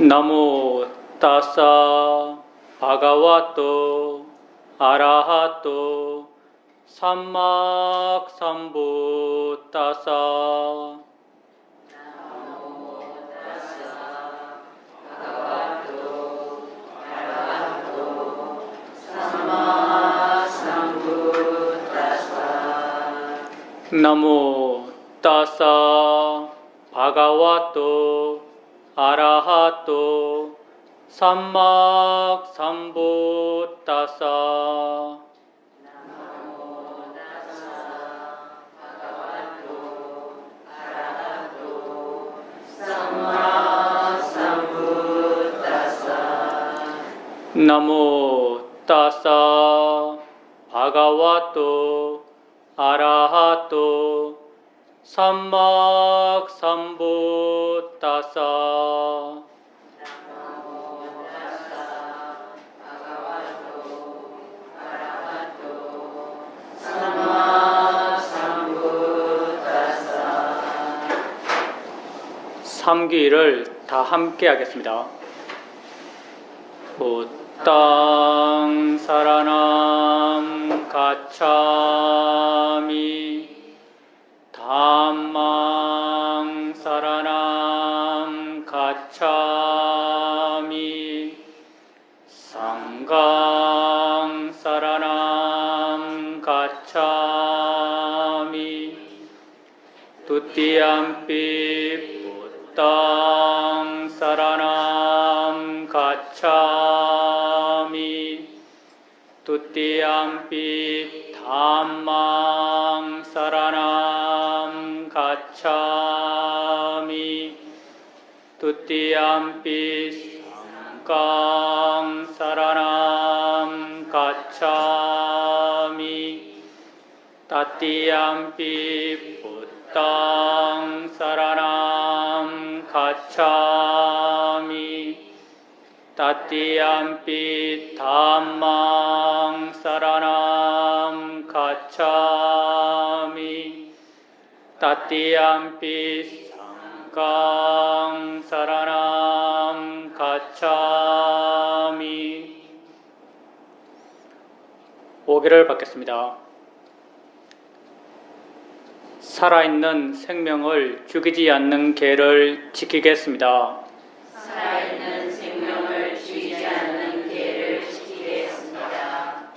나모 따사 바가와토 아라하토 삼막삼부따사. 나모 따사 바가와토 아라하토 삼막삼부따사. 나모 따사 바가와토 아라하토 삼막삼부따사. 삼귀를 다 함께 하겠습니다. 부땅 사라남 가차미 담망 사라남 가차미 상강 사라남 가차미 두띠암피 부땅 사라남 가차미 두띠암피 담망 사라남 가차미 두띠암피 상강 사라남 가차미 따띠암피 부땅 사라남 가차미 따띠암피 담망 사라남 가차미 따띠암피 상강 사라남 가차미. 5개를 받겠습니다. 살아있는 생명을 죽이지 않는 계를 지키겠습니다. 살아있는 생명을 죽이지 않는 계를 지키겠습니다.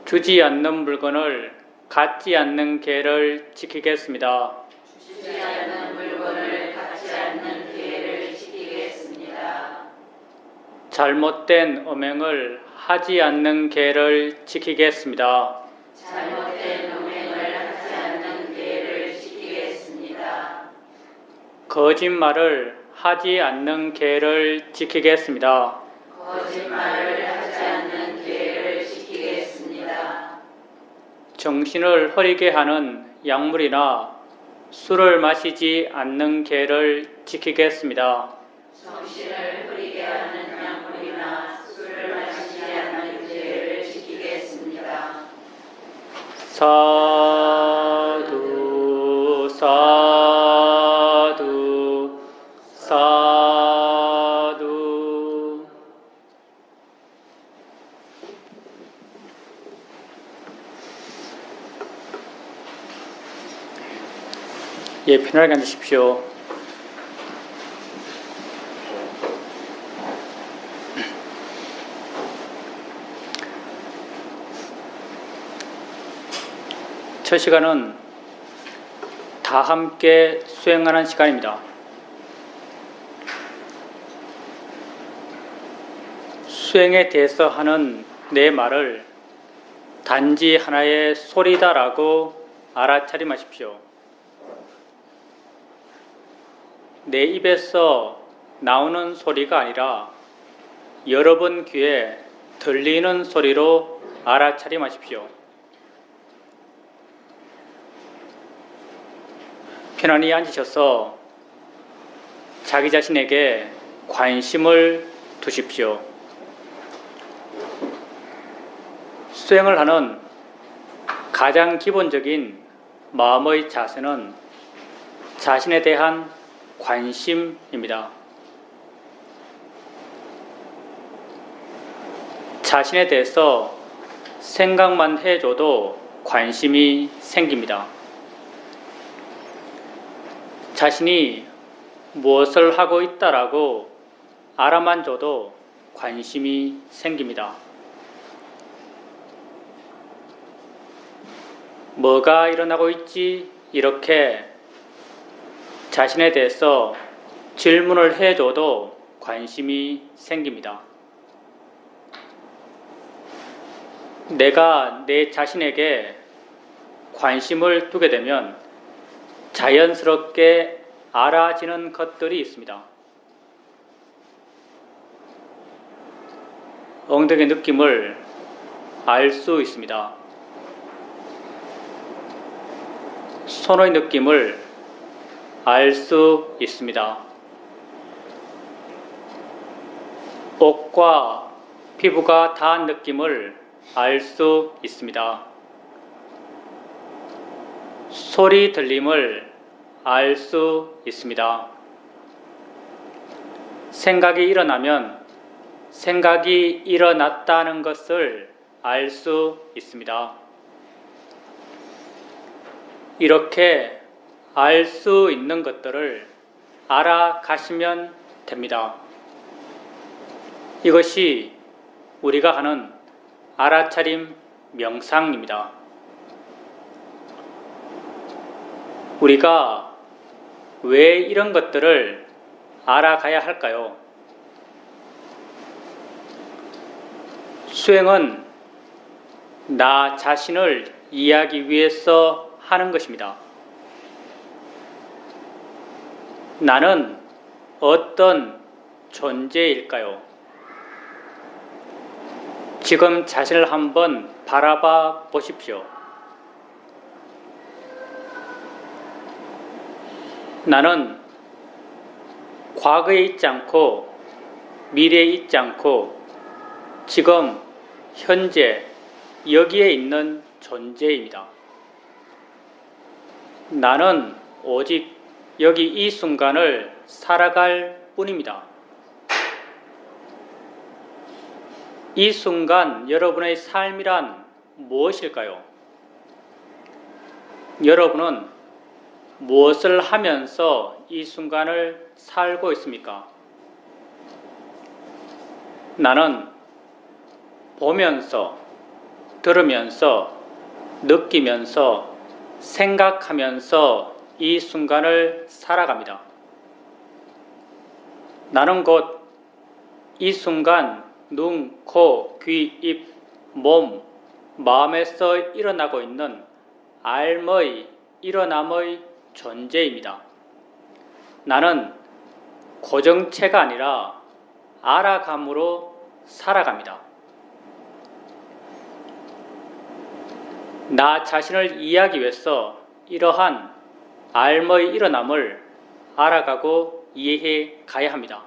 주지 않는 물건을 갖지 않는 계를 지키겠습니다. 주지 않는 물건을 갖지 않는 계를 지키겠습니다. 잘못된 음행을 하지 않는 계를 지키겠습니다. 잘못된 음행을 하지 않는 계를 지키겠습니다. 거짓말을 하지 않는 계를 지키겠습니다. 거짓말을 하지 않는 계를 지키겠습니다. 정신을 흐리게 하는 약물이나 술을 마시지 않는 계를 지키겠습니다. 정신을 흐리게 하는 약물이나 술을 마시지 않는 계를 지키겠습니다. 사두 사두 사두. 예, 편하게 앉으십시오. 첫 시간은 다 함께 수행하는 시간입니다. 수행에 대해서 하는 내 말을 단지 하나의 소리다라고 알아차림하십시오. 내 입에서 나오는 소리가 아니라 여러분 귀에 들리는 소리로 알아차림하십시오. 편안히 앉으셔서 자기 자신에게 관심을 두십시오. 수행을 하는 가장 기본적인 마음의 자세는 자신에 대한 관심입니다. 자신에 대해서 생각만 해줘도 관심이 생깁니다. 자신이 무엇을 하고 있다라고 알아만 줘도 관심이 생깁니다. 뭐가 일어나고 있지? 이렇게 자신에 대해서 질문을 해줘도 관심이 생깁니다. 내가 내 자신에게 관심을 두게 되면 자연스럽게 알아지는 것들이 있습니다. 엉덩이 느낌을 알 수 있습니다. 손의 느낌을 알 수 있습니다. 옷과 피부가 닿은 느낌을 알 수 있습니다. 소리 들림을 알 수 있습니다. 생각이 일어나면 생각이 일어났다는 것을 알 수 있습니다. 이렇게 알 수 있는 것들을 알아가시면 됩니다. 이것이 우리가 하는 알아차림 명상입니다. 우리가 왜 이런 것들을 알아가야 할까요? 수행은 나 자신을 이해하기 위해서 하는 것입니다. 나는 어떤 존재일까요? 지금 자신을 한번 바라봐 보십시오. 나는 과거에 있지 않고 미래에 있지 않고 지금 현재 여기에 있는 존재입니다. 나는 오직 여기 이 순간을 살아갈 뿐입니다. 이 순간 여러분의 삶이란 무엇일까요? 여러분은 무엇을 하면서 이 순간을 살고 있습니까? 나는 보면서, 들으면서, 느끼면서, 생각하면서 이 순간을 살아갑니다. 나는 곧 이 순간 눈, 코, 귀, 입, 몸, 마음에서 일어나고 있는 알의 일어남의 존재입니다. 나는 고정체가 아니라 알아감으로 살아갑니다. 나 자신을 이해하기 위해서 이러한 알의 일어남을 알아가고 이해해 가야 합니다.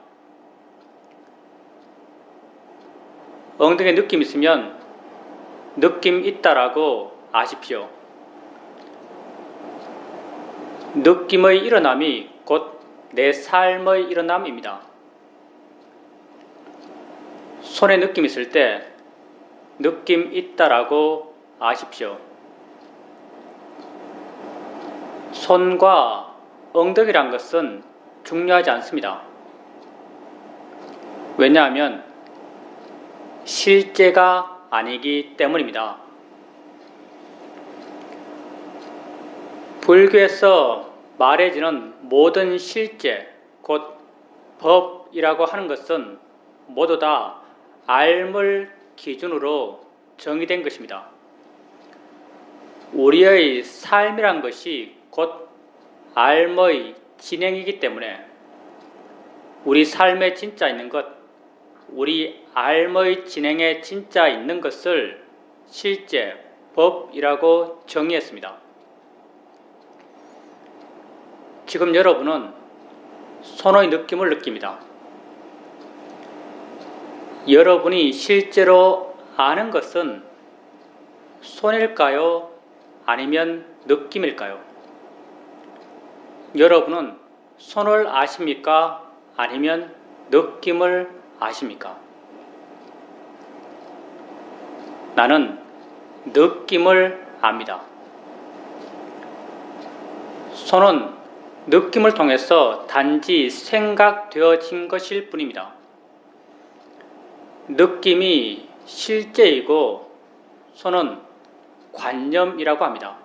엉덩이에 느낌 있으면 느낌 있다라고 아십시오. 느낌의 일어남이 곧 내 삶의 일어남입니다. 손에 느낌 있을 때 느낌 있다라고 아십시오. 손과 엉덩이란 것은 중요하지 않습니다. 왜냐하면 실제가 아니기 때문입니다. 불교에서 말해지는 모든 실제, 곧 법이라고 하는 것은 모두 다 알물 기준으로 정의된 것입니다. 우리의 삶이란 것이 곧 알의 진행이기 때문에 우리 삶에 진짜 있는 것, 우리 알의 진행에 진짜 있는 것을 실제, 법이라고 정의했습니다. 지금 여러분은 손의 느낌을 느낍니다. 여러분이 실제로 아는 것은 손일까요? 아니면 느낌일까요? 여러분은 손을 아십니까? 아니면 느낌을 아십니까? 나는 느낌을 압니다. 손은 느낌을 통해서 단지 생각되어진 것일 뿐입니다. 느낌이 실제이고 손은 관념이라고 합니다.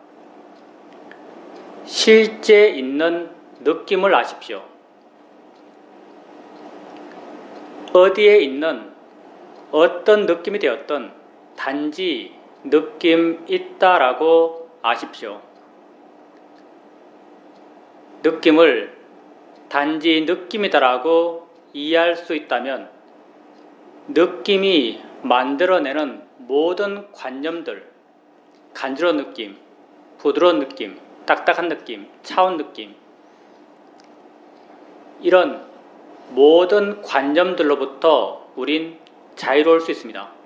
실제 있는 느낌을 아십시오. 어디에 있는 어떤 느낌이 되었든 단지 느낌 있다라고 아십시오. 느낌을 단지 느낌이다라고 이해할 수 있다면 느낌이 만들어내는 모든 관념들, 간지러운 느낌, 부드러운 느낌, 딱딱한 느낌, 차운 느낌, 이런 모든 관념들로부터 우린 자유로울 수 있습니다.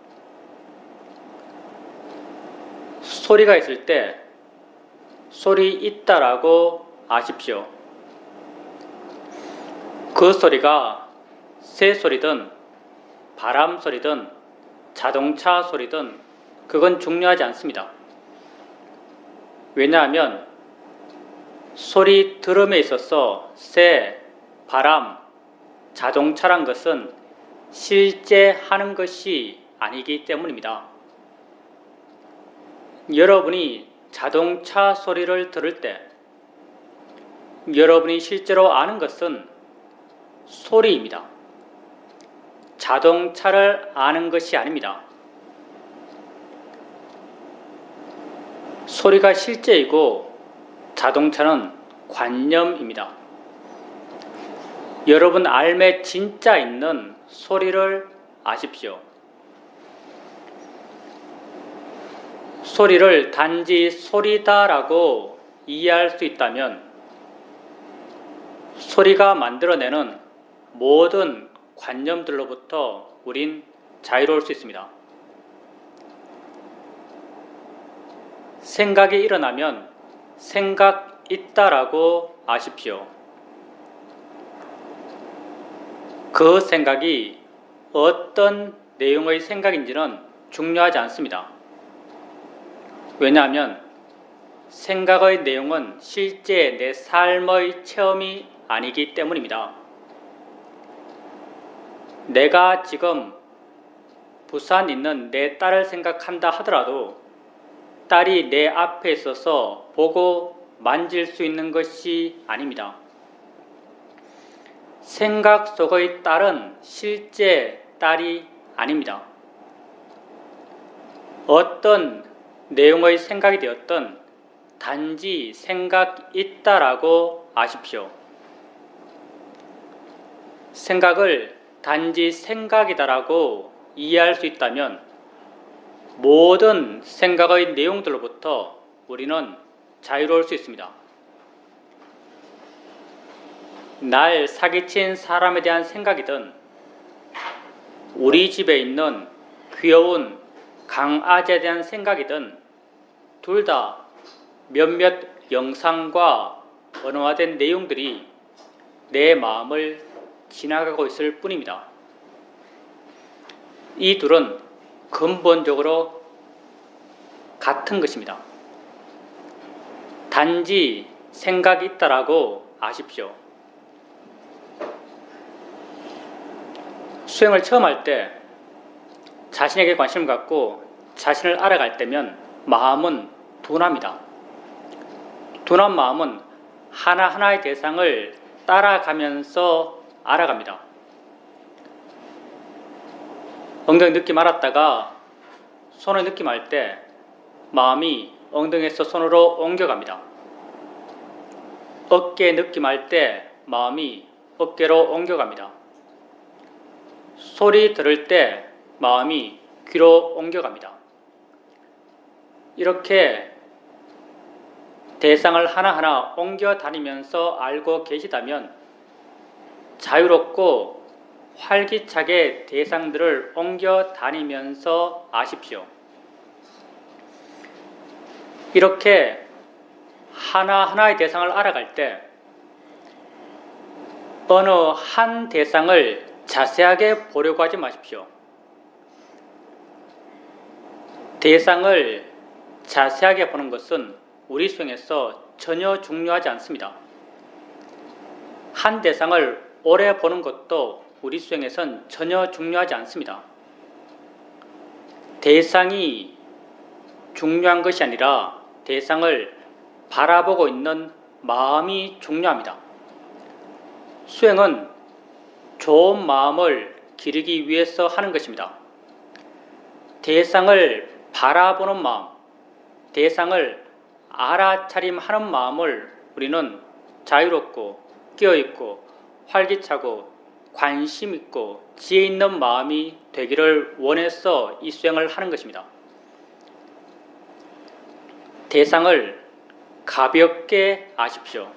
소리가 있을 때 소리 있다라고 아십시오. 그 소리가 새 소리든 바람 소리든 자동차 소리든 그건 중요하지 않습니다. 왜냐하면 소리 들음에 있어서 새, 바람, 자동차란 것은 실제 하는 것이 아니기 때문입니다. 여러분이 자동차 소리를 들을 때 여러분이 실제로 아는 것은 소리입니다. 자동차를 아는 것이 아닙니다. 소리가 실제이고 자동차는 관념입니다. 여러분 삶에 진짜 있는 소리를 아십시오. 소리를 단지 소리다라고 이해할 수 있다면 소리가 만들어내는 모든 관념들로부터 우린 자유로울 수 있습니다. 생각이 일어나면 생각 있다라고 아십시오. 그 생각이 어떤 내용의 생각인지는 중요하지 않습니다. 왜냐하면 생각의 내용은 실제 내 삶의 체험이 아니기 때문입니다. 내가 지금 부산 있는 내 딸을 생각한다 하더라도 딸이 내 앞에 있어서 보고 만질 수 있는 것이 아닙니다. 생각 속의 딸은 실제 딸이 아닙니다. 어떤 내용의 생각이 되었든 단지 생각 있다라고 아십시오. 생각을 단지 생각이다라고 이해할 수 있다면 모든 생각의 내용들로부터 우리는 자유로울 수 있습니다. 날 사기친 사람에 대한 생각이든 우리 집에 있는 귀여운 강아지에 대한 생각이든 둘 다 몇몇 영상과 언어화된 내용들이 내 마음을 지나가고 있을 뿐입니다. 이 둘은 근본적으로 같은 것입니다. 단지 생각이 있다라고 아십시오. 수행을 처음 할 때 자신에게 관심을 갖고 자신을 알아갈 때면 마음은 둔합니다. 둔한 마음은 하나하나의 대상을 따라가면서 알아갑니다. 엉덩이 느낌 알았다가 손의 느낌 알 때 마음이 엉덩이에서 손으로 옮겨갑니다. 어깨 느낌 알 때 마음이 어깨로 옮겨갑니다. 소리 들을 때 마음이 귀로 옮겨갑니다. 이렇게 대상을 하나하나 옮겨 다니면서 알고 계시다면 자유롭고 활기차게 대상들을 옮겨 다니면서 아십시오. 이렇게 하나하나의 대상을 알아갈 때 어느 한 대상을 자세하게 보려고 하지 마십시오. 대상을 자세하게 보는 것은 우리 수행에서 전혀 중요하지 않습니다. 한 대상을 오래 보는 것도 우리 수행에선 전혀 중요하지 않습니다. 대상이 중요한 것이 아니라 대상을 바라보고 있는 마음이 중요합니다. 수행은 좋은 마음을 기르기 위해서 하는 것입니다. 대상을 바라보는 마음, 대상을 알아차림하는 마음을 우리는 자유롭고 깨어있고 활기차고 관심 있고 지혜 있는 마음이 되기를 원해서 이 수행을 하는 것입니다. 대상을 가볍게 아십시오.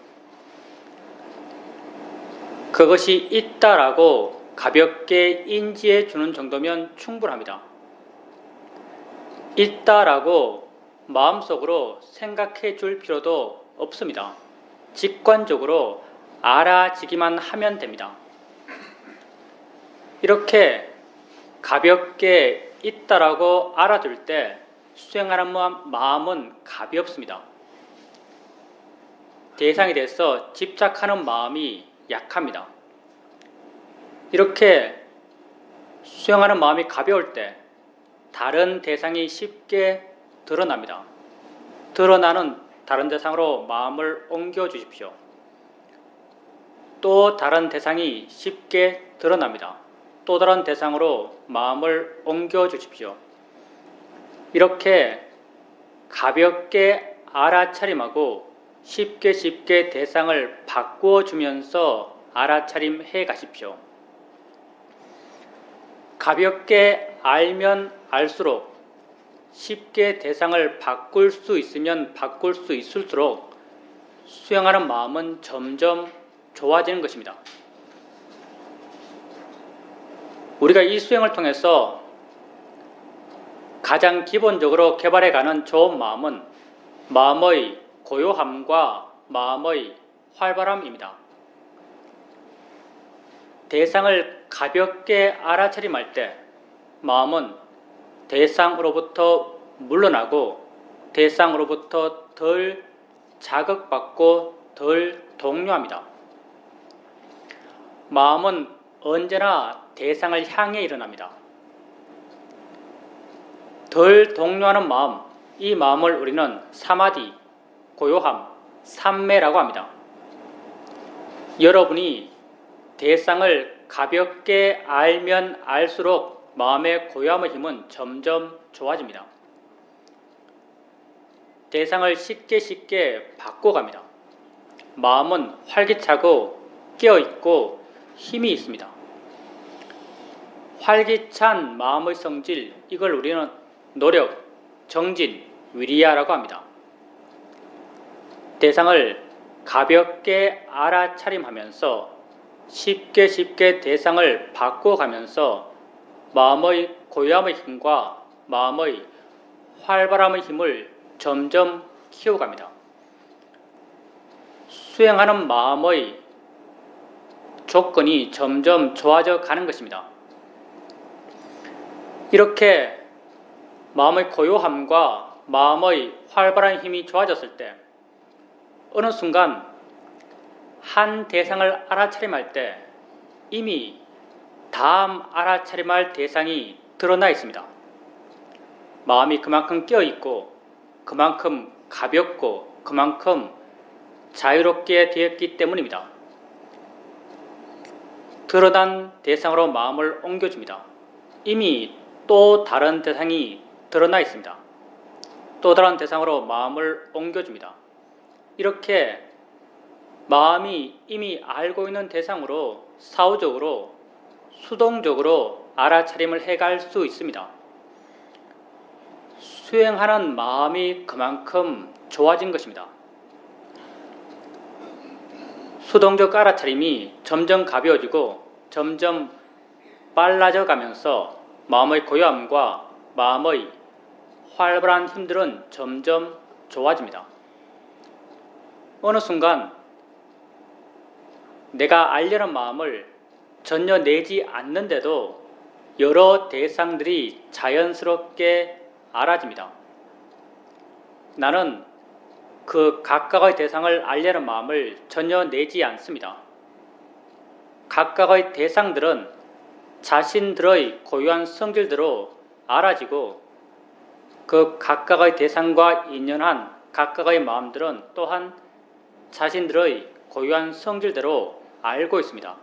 그것이 있다라고 가볍게 인지해 주는 정도면 충분합니다. 있다라고 마음속으로 생각해 줄 필요도 없습니다. 직관적으로 알아지기만 하면 됩니다. 이렇게 가볍게 있다라고 알아둘 때 수행하는 마음은 가볍습니다. 대상에 대해서 집착하는 마음이 약합니다. 이렇게 수행하는 마음이 가벼울 때 다른 대상이 쉽게 드러납니다. 드러나는 다른 대상으로 마음을 옮겨 주십시오. 또 다른 대상이 쉽게 드러납니다. 또 다른 대상으로 마음을 옮겨 주십시오. 이렇게 가볍게 알아차림하고 쉽게 대상을 바꾸어 주면서 알아차림해 가십시오. 가볍게 알면 알수록 쉽게 대상을 바꿀 수 있으면 바꿀 수 있을수록 수행하는 마음은 점점 좋아지는 것입니다. 우리가 이 수행을 통해서 가장 기본적으로 개발해가는 좋은 마음은 마음의 고요함과 마음의 활발함입니다. 대상을 가볍게 알아차림할 때 마음은 대상으로부터 물러나고 대상으로부터 덜 자극받고 덜 동요합니다. 마음은 언제나 대상을 향해 일어납니다. 덜 동요하는 마음, 이 마음을 우리는 사마디, 고요함, 삼매라고 합니다. 여러분이 대상을 가볍게 알면 알수록 마음의 고요함의 힘은 점점 좋아집니다. 대상을 쉽게 바꿔갑니다. 마음은 활기차고 깨어있고 힘이 있습니다. 활기찬 마음의 성질, 이걸 우리는 노력, 정진, 위리야라고 합니다. 대상을 가볍게 알아차림하면서 쉽게 대상을 바꿔가면서 마음의 고요함의 힘과 마음의 활발함의 힘을 점점 키워갑니다. 수행하는 마음의 조건이 점점 좋아져 가는 것입니다. 이렇게 마음의 고요함과 마음의 활발한 힘이 좋아졌을 때 어느 순간 한 대상을 알아차림할 때 이미 다음 알아차림할 대상이 드러나 있습니다. 마음이 그만큼 깨어있고 그만큼 가볍고 그만큼 자유롭게 되었기 때문입니다. 드러난 대상으로 마음을 옮겨줍니다. 이미 또 다른 대상이 드러나 있습니다. 또 다른 대상으로 마음을 옮겨줍니다. 이렇게 마음이 이미 알고 있는 대상으로 사후적으로 수동적으로 알아차림을 해갈 수 있습니다. 수행하는 마음이 그만큼 좋아진 것입니다. 수동적 알아차림이 점점 가벼워지고 점점 빨라져 가면서 마음의 고요함과 마음의 활발한 힘들은 점점 좋아집니다. 어느 순간 내가 알려는 마음을 전혀 내지 않는데도 여러 대상들이 자연스럽게 알아집니다. 나는 그 각각의 대상을 알려는 마음을 전혀 내지 않습니다. 각각의 대상들은 자신들의 고유한 성질대로 알아지고 그 각각의 대상과 인연한 각각의 마음들은 또한 자신들의 고유한 성질대로 알고 있습니다.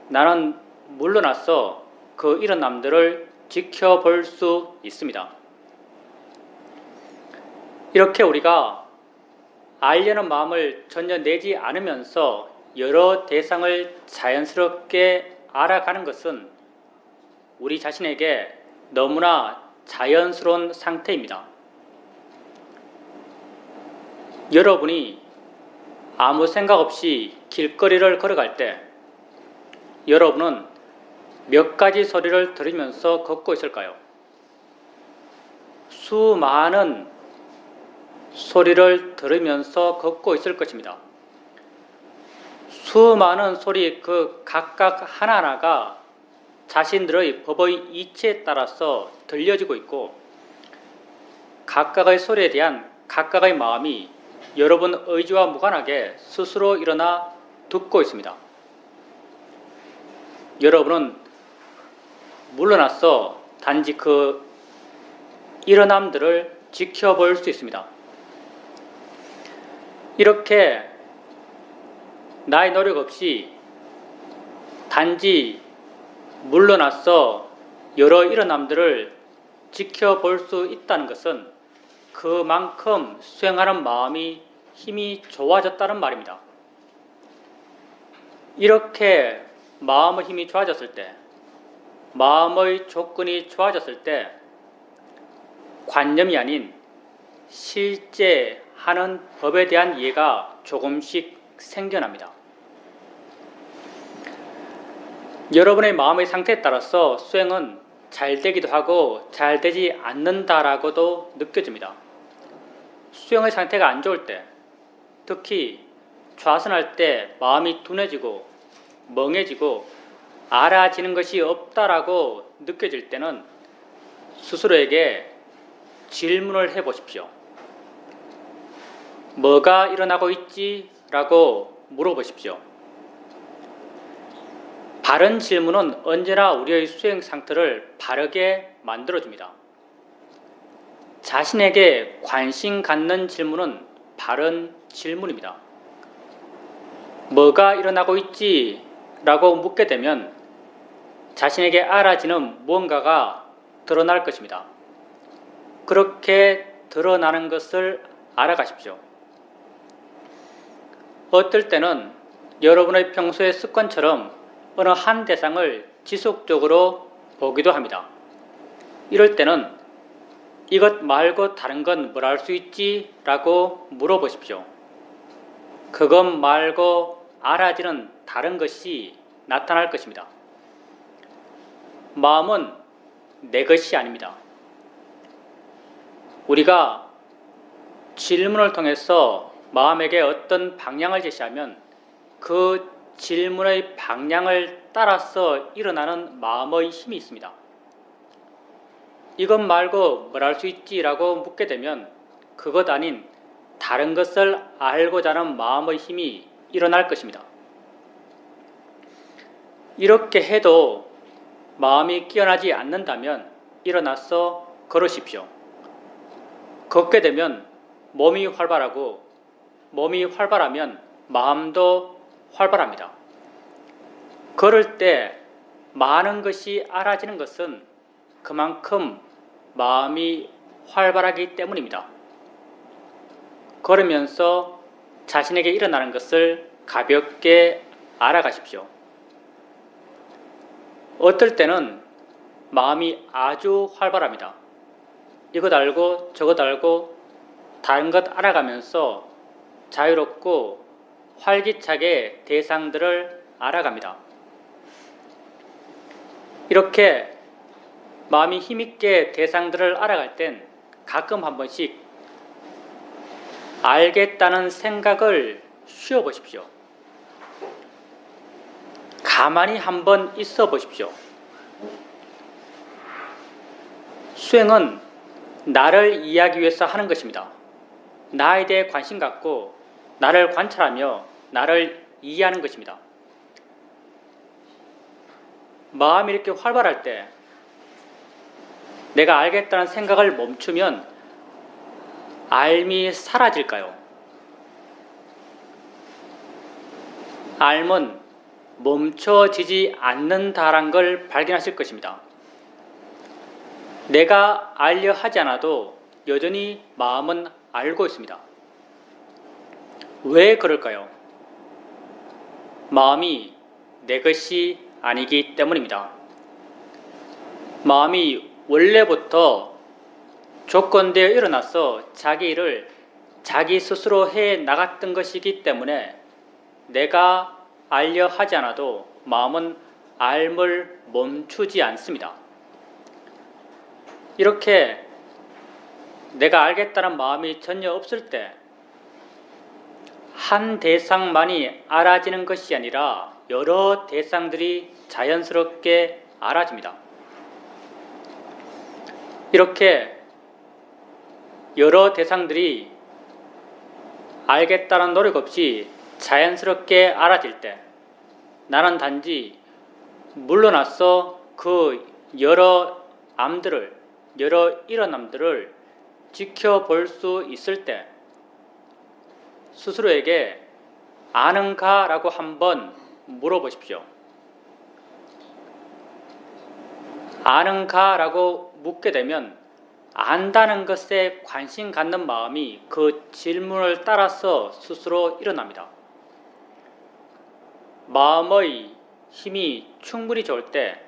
나는 물러나서 그 이런 남들을 지켜볼 수 있습니다. 이렇게 우리가 알려는 마음을 전혀 내지 않으면서 여러 대상을 자연스럽게 알아가는 것은 우리 자신에게 너무나 자연스러운 상태입니다. 여러분이 아무 생각 없이 길거리를 걸어갈 때 여러분은 몇 가지 소리를 들으면서 걷고 있을까요? 수많은 소리를 들으면서 걷고 있을 것입니다. 수많은 소리 그 각각 하나하나가 자신들의 법의 이치에 따라서 들려지고 있고 각각의 소리에 대한 각각의 마음이 여러분 의지와 무관하게 스스로 일어나 듣고 있습니다. 여러분은 물러나서 단지 그 일어남들을 지켜볼 수 있습니다. 이렇게 나의 노력 없이 단지 물러나서 여러 일어남들을 지켜볼 수 있다는 것은 그만큼 수행하는 마음이 힘이 좋아졌다는 말입니다. 이렇게 마음의 힘이 좋아졌을 때, 마음의 조건이 좋아졌을 때 관념이 아닌 실제 하는 법에 대한 이해가 조금씩 생겨납니다. 여러분의 마음의 상태에 따라서 수행은 잘 되기도 하고 잘 되지 않는다라고도 느껴집니다. 수행의 상태가 안 좋을 때, 특히 좌선할 때 마음이 둔해지고 멍해지고 알아지는 것이 없다라고 느껴질 때는 스스로에게 질문을 해보십시오. 뭐가 일어나고 있지? 라고 물어보십시오. 바른 질문은 언제나 우리의 수행 상태를 바르게 만들어줍니다. 자신에게 관심 갖는 질문은 바른 질문입니다. 뭐가 일어나고 있지? 라고 묻게 되면 자신에게 알아지는 무언가가 드러날 것입니다. 그렇게 드러나는 것을 알아가십시오. 어떨 때는 여러분의 평소의 습관처럼 어느 한 대상을 지속적으로 보기도 합니다. 이럴 때는 이것 말고 다른 건 뭘 알 수 있지? 라고 물어보십시오. 그것 말고 알아지는 다른 것이 나타날 것입니다. 마음은 내 것이 아닙니다. 우리가 질문을 통해서 마음에게 어떤 방향을 제시하면 그 질문의 방향을 따라서 일어나는 마음의 힘이 있습니다. 이것 말고 뭘 알 수 있지? 라고 묻게 되면 그것 아닌 다른 것을 알고자 하는 마음의 힘이 일어날 것입니다. 이렇게 해도 마음이 깨어나지 않는다면 일어나서 걸으십시오. 걷게 되면 몸이 활발하고 몸이 활발하면 마음도 활발합니다. 걸을 때 많은 것이 알아지는 것은 그만큼 마음이 활발하기 때문입니다. 걸으면서 자신에게 일어나는 것을 가볍게 알아가십시오. 어떨 때는 마음이 아주 활발합니다. 이것 알고 저것 알고 다른 것 알아가면서 자유롭고 활기차게 대상들을 알아갑니다. 이렇게 마음이 힘있게 대상들을 알아갈 땐 가끔 한 번씩 알겠다는 생각을 쉬어보십시오. 가만히 한번 있어 보십시오. 수행은 나를 이해하기 위해서 하는 것입니다. 나에 대해 관심 갖고 나를 관찰하며 나를 이해하는 것입니다. 마음이 이렇게 활발할 때 내가 알겠다는 생각을 멈추면 알미 사라질까요? 알은 멈춰지지 않는다란 걸 발견하실 것입니다. 내가 알려 하지 않아도 여전히 마음은 알고 있습니다. 왜 그럴까요? 마음이 내 것이 아니기 때문입니다. 마음이 원래부터 조건되어 일어나서 자기 일을 자기 스스로 해 나갔던 것이기 때문에 내가 알려 하지 않아도 마음은 알을 멈추지 않습니다. 이렇게 내가 알겠다는 마음이 전혀 없을 때 한 대상만이 알아지는 것이 아니라 여러 대상들이 자연스럽게 알아집니다. 이렇게 여러 대상들이 알겠다는 노력 없이 자연스럽게 알아질 때 나는 단지 물러나서 그 여러 암들을, 여러 일어남들을 지켜볼 수 있을 때 스스로에게 아는가? 라고 한번 물어보십시오. 아는가? 라고 묻게 되면 안다는 것에 관심 갖는 마음이 그 질문을 따라서 스스로 일어납니다. 마음의 힘이 충분히 좋을 때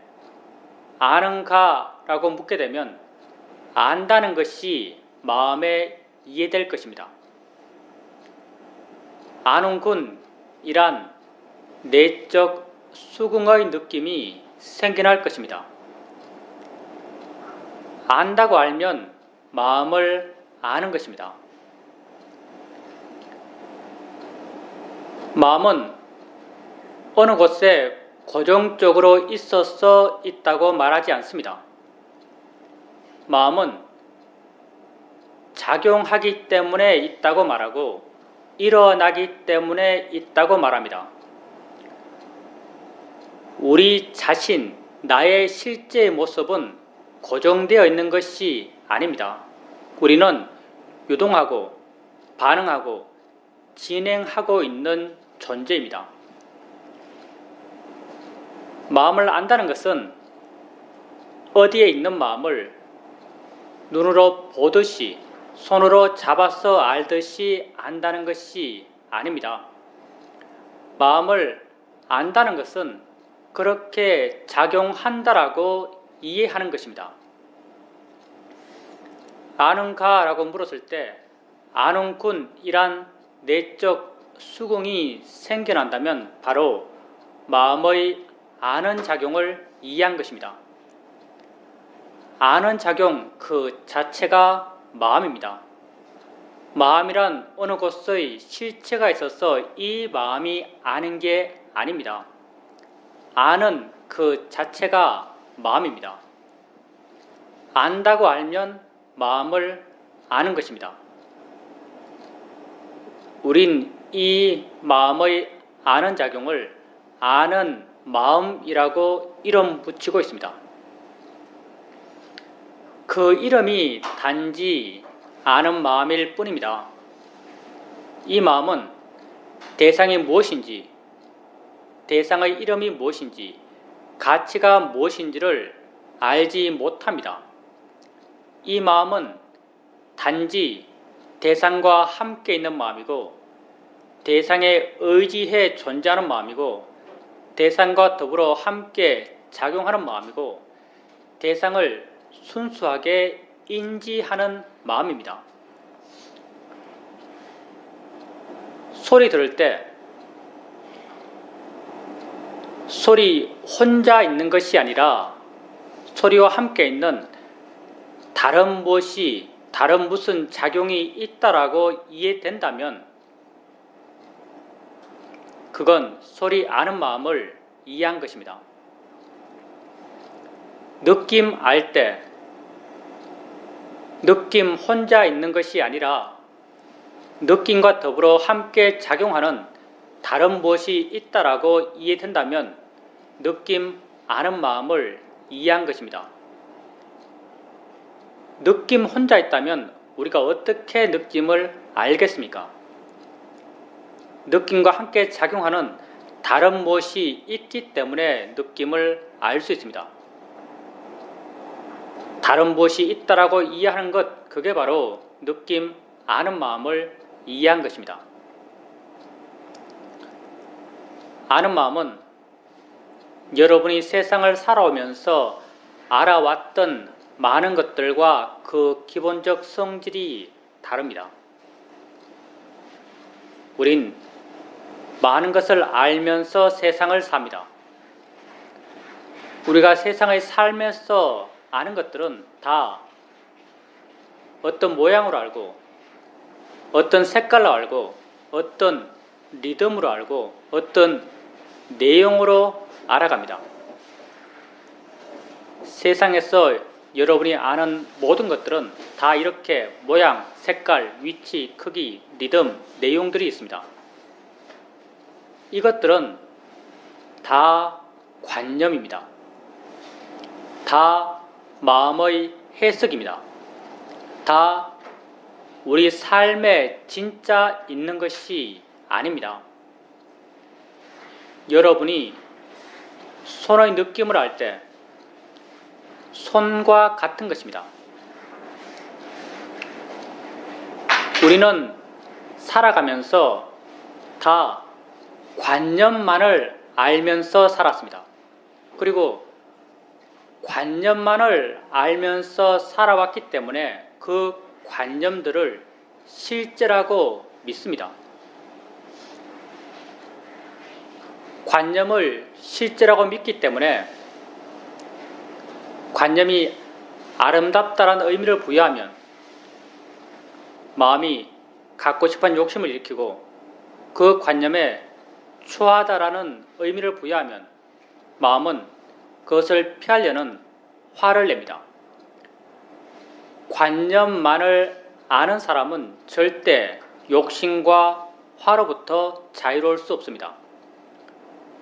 아는가? 라고 묻게 되면 안다는 것이 마음에 이해될 것입니다. 아는군이란 내적 수긍의 느낌이 생겨날 것입니다. 안다고 알면 마음을 아는 것입니다. 마음은 어느 곳에 고정적으로 있어서 있다고 말하지 않습니다. 마음은 작용하기 때문에 있다고 말하고 일어나기 때문에 있다고 말합니다. 우리 자신, 나의 실제의 모습은 고정되어 있는 것이 아닙니다. 우리는 유동하고 반응하고 진행하고 있는 존재입니다. 마음을 안다는 것은 어디에 있는 마음을 눈으로 보듯이 손으로 잡아서 알듯이 안다는 것이 아닙니다. 마음을 안다는 것은 그렇게 작용한다라고 이해하는 것입니다. 아는가? 라고 물었을 때 아는군이란 내적 수긍이 생겨난다면 바로 마음의 아는 작용을 이해한 것입니다. 아는 작용 그 자체가 마음입니다. 마음이란 어느 곳의 실체가 있어서 이 마음이 아는 게 아닙니다. 아는 그 자체가 마음입니다. 안다고 알면 마음을 아는 것입니다. 우린 이 마음의 아는 작용을 아는 마음이라고 이름 붙이고 있습니다. 그 이름이 단지 아는 마음일 뿐입니다. 이 마음은 대상이 무엇인지, 대상의 이름이 무엇인지, 가치가 무엇인지를 알지 못합니다. 이 마음은 단지 대상과 함께 있는 마음이고 대상에 의지해 존재하는 마음이고 대상과 더불어 함께 작용하는 마음이고 대상을 순수하게 인지하는 마음입니다. 소리 들을 때 소리 혼자 있는 것이 아니라 소리와 함께 있는 다른 무엇이, 다른 무슨 작용이 있다라고 이해된다면 그건 소리 아는 마음을 이해한 것입니다. 느낌 알 때 느낌 혼자 있는 것이 아니라 느낌과 더불어 함께 작용하는 다른 무엇이 있다라고 이해된다면 느낌, 아는 마음을 이해한 것입니다. 느낌 혼자 있다면 우리가 어떻게 느낌을 알겠습니까? 느낌과 함께 작용하는 다른 무엇이 있기 때문에 느낌을 알 수 있습니다. 다른 무엇이 있다라고 이해하는 것, 그게 바로 느낌, 아는 마음을 이해한 것입니다. 아는 마음은 여러분이 세상을 살아오면서 알아왔던 많은 것들과 그 기본적 성질이 다릅니다. 우린 많은 것을 알면서 세상을 삽니다. 우리가 세상을 살면서 아는 것들은 다 어떤 모양으로 알고, 어떤 색깔로 알고, 어떤 리듬으로 알고, 어떤 내용으로 알아갑니다. 세상에서 여러분이 아는 모든 것들은 다 이렇게 모양, 색깔, 위치, 크기, 리듬, 내용들이 있습니다. 이것들은 다 관념입니다. 다 마음의 해석입니다. 다 우리 삶에 진짜 있는 것이 아닙니다. 여러분이 손의 느낌을 알 때 손과 같은 것입니다. 우리는 살아가면서 다 관념만을 알면서 살았습니다. 그리고 관념만을 알면서 살아왔기 때문에 그 관념들을 실제라고 믿습니다. 관념을 실제라고 믿기 때문에 관념이 아름답다라는 의미를 부여하면 마음이 갖고 싶은 욕심을 일으키고 그 관념에 추하다라는 의미를 부여하면 마음은 그것을 피하려는 화를 냅니다. 관념만을 아는 사람은 절대 욕심과 화로부터 자유로울 수 없습니다.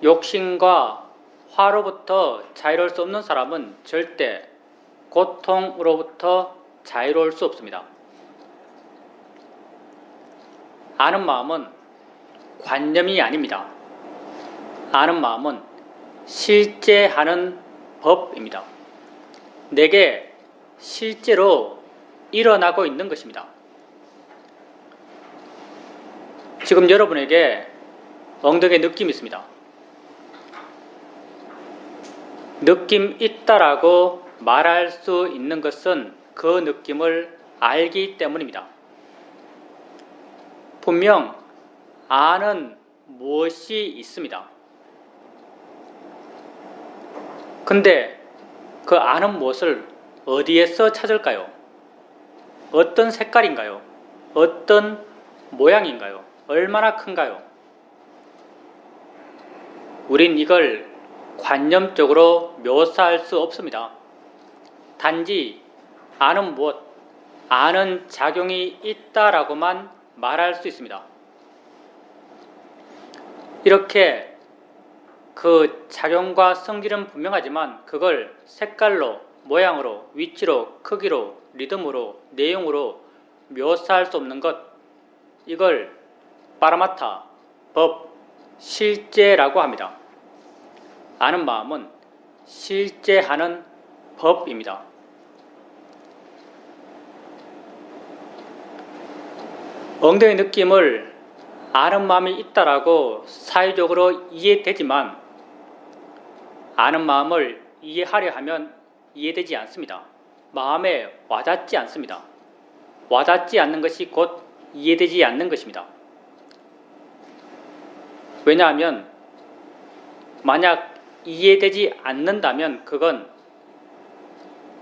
욕심과 화로부터 자유로울 수 없는 사람은 절대 고통으로부터 자유로울 수 없습니다. 아는 마음은 관념이 아닙니다. 아는 마음은 실제하는 법입니다. 내게 실제로 일어나고 있는 것입니다. 지금 여러분에게 엉덩이에 느낌이 있습니다. 느낌 있다라고 말할 수 있는 것은 그 느낌을 알기 때문입니다. 분명 아는 무엇이 있습니다. 근데 그 아는 무엇을 어디에서 찾을까요? 어떤 색깔인가요? 어떤 모양인가요? 얼마나 큰가요? 우린 이걸 관념적으로 묘사할 수 없습니다. 단지 아는 무엇, 아는 작용이 있다라고만 말할 수 있습니다. 이렇게 그 작용과 성질은 분명하지만 그걸 색깔로, 모양으로, 위치로, 크기로, 리듬으로, 내용으로 묘사할 수 없는 것, 이걸 파라마타, 법, 실제라고 합니다. 아는 마음은 실제하는 법입니다. 엉덩이 느낌을 아는 마음이 있다라고 사회적으로 이해되지만 아는 마음을 이해하려 하면 이해되지 않습니다. 마음에 와닿지 않습니다. 와닿지 않는 것이 곧 이해되지 않는 것입니다. 왜냐하면 만약 이해되지 않는다면 그건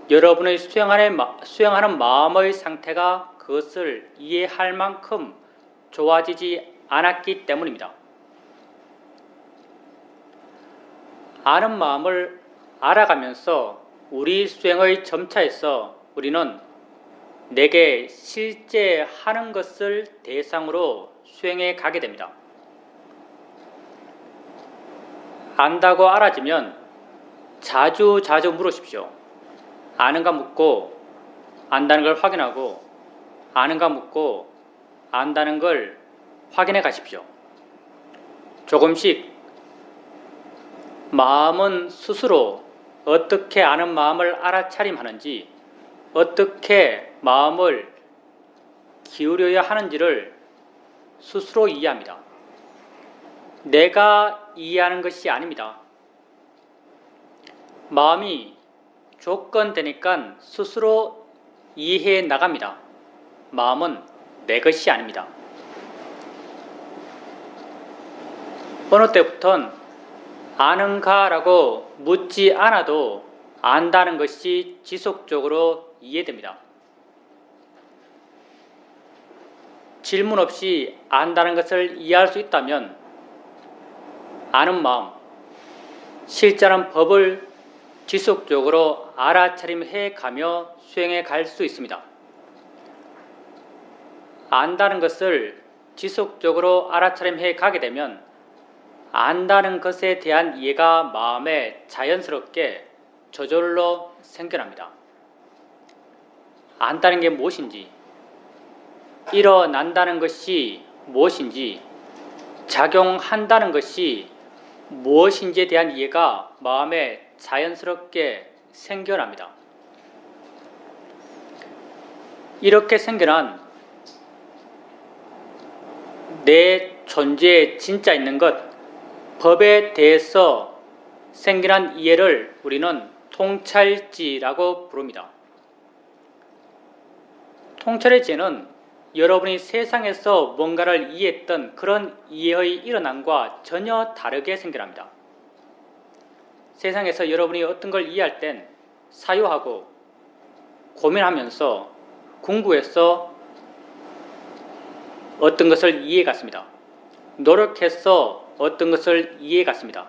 여러분의 수행하는 마음의 상태가 그것을 이해할 만큼 좋아지지 않았기 때문입니다. 아는 마음을 알아가면서 우리 수행의 점차에서 우리는 내게 실제 하는 것을 대상으로 수행해 가게 됩니다. 안다고 알아지면 자주 물으십시오. 아는가 묻고 안다는 걸 확인하고 아는가 묻고 안다는 걸 확인해 가십시오. 조금씩 마음은 스스로 어떻게 아는 마음을 알아차림하는지, 어떻게 마음을 기울여야 하는지를 스스로 이해합니다. 내가 이해하는 것이 아닙니다. 마음이 조건되니까 스스로 이해해 나갑니다. 마음은 내 것이 아닙니다. 어느 때부턴 아는가라고 묻지 않아도 안다는 것이 지속적으로 이해됩니다. 질문 없이 안다는 것을 이해할 수 있다면 아는 마음, 실제는 법을 지속적으로 알아차림해 가며 수행해 갈 수 있습니다. 안다는 것을 지속적으로 알아차림해 가게 되면 안다는 것에 대한 이해가 마음에 자연스럽게 저절로 생겨납니다. 안다는 게 무엇인지, 일어난다는 것이 무엇인지, 작용한다는 것이 무엇인지에 대한 이해가 마음에 자연스럽게 생겨납니다. 이렇게 생겨난 내 존재에 진짜 있는 것, 법에 대해서 생겨난 이해를 우리는 통찰지라고 부릅니다. 통찰의 지혜는 여러분이 세상에서 뭔가를 이해했던 그런 이해의 일어남과 전혀 다르게 생겨납니다. 세상에서 여러분이 어떤 걸 이해할 땐 사유하고 고민하면서 궁구해서 어떤 것을 이해해 갔습니다. 노력해서 어떤 것을 이해해 갔습니다.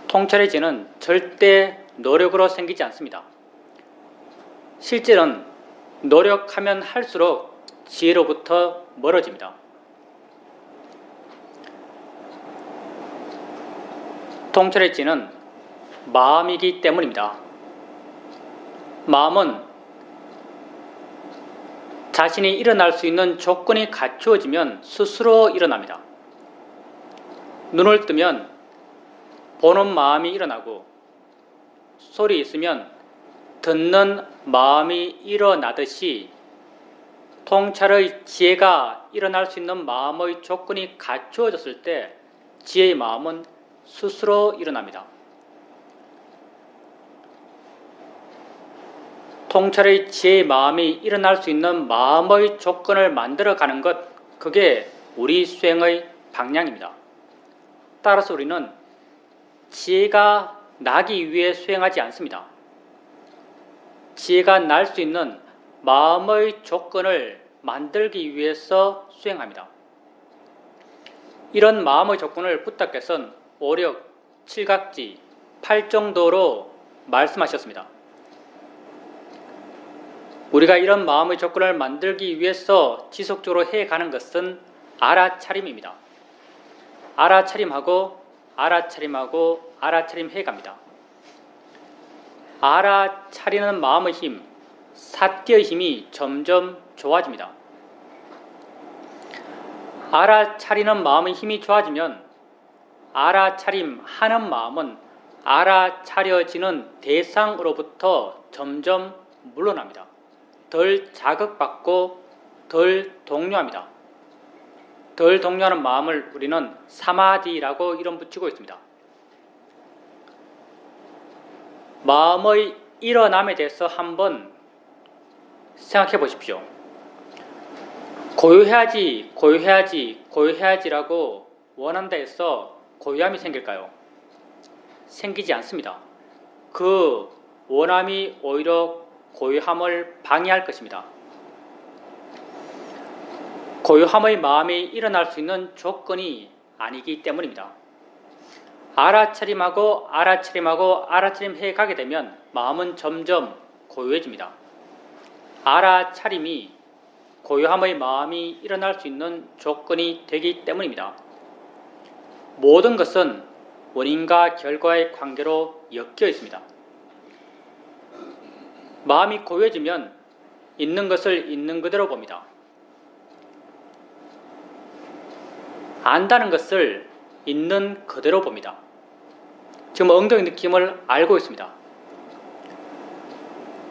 통찰의 지혜는 절대 노력으로 생기지 않습니다. 실제는 노력하면 할수록 지혜로부터 멀어집니다. 통찰의 지혜는 마음이기 때문입니다. 마음은 자신이 일어날 수 있는 조건이 갖추어지면 스스로 일어납니다. 눈을 뜨면 보는 마음이 일어나고 소리 있으면 듣는 마음이 일어나듯이 통찰의 지혜가 일어날 수 있는 마음의 조건이 갖추어졌을 때 지혜의 마음은 스스로 일어납니다. 통찰의 지혜의 마음이 일어날 수 있는 마음의 조건을 만들어가는 것, 그게 우리 수행의 방향입니다. 따라서 우리는 지혜가 나기 위해 수행하지 않습니다. 지혜가 날 수 있는 마음의 조건을 만들기 위해서 수행합니다. 이런 마음의 조건을 부탁께서는 오력, 칠각지, 팔정도로 말씀하셨습니다. 우리가 이런 마음의 조건을 만들기 위해서 지속적으로 해가는 것은 알아차림입니다. 알아차림하고 알아차림하고 알아차림해 갑니다. 알아차리는 마음의 힘, 사티의 힘이 점점 좋아집니다. 알아차리는 마음의 힘이 좋아지면 알아차림하는 마음은 알아차려지는 대상으로부터 점점 물러납니다. 덜 자극받고 덜 동요합니다. 덜 동요하는 마음을 우리는 사마디라고 이름 붙이고 있습니다. 마음의 일어남에 대해서 한번 생각해 보십시오. 고요해야지라고 원한다 해서 고요함이 생길까요? 생기지 않습니다. 그 원함이 오히려 고요함을 방해할 것입니다. 고요함의 마음이 일어날 수 있는 조건이 아니기 때문입니다. 알아차림하고 알아차림해 가게 되면 마음은 점점 고요해집니다. 알아차림이 고요함의 마음이 일어날 수 있는 조건이 되기 때문입니다. 모든 것은 원인과 결과의 관계로 엮여 있습니다. 마음이 고요해지면 있는 것을 있는 그대로 봅니다. 안다는 것을 있는 그대로 봅니다. 지금 엉덩이 느낌을 알고 있습니다.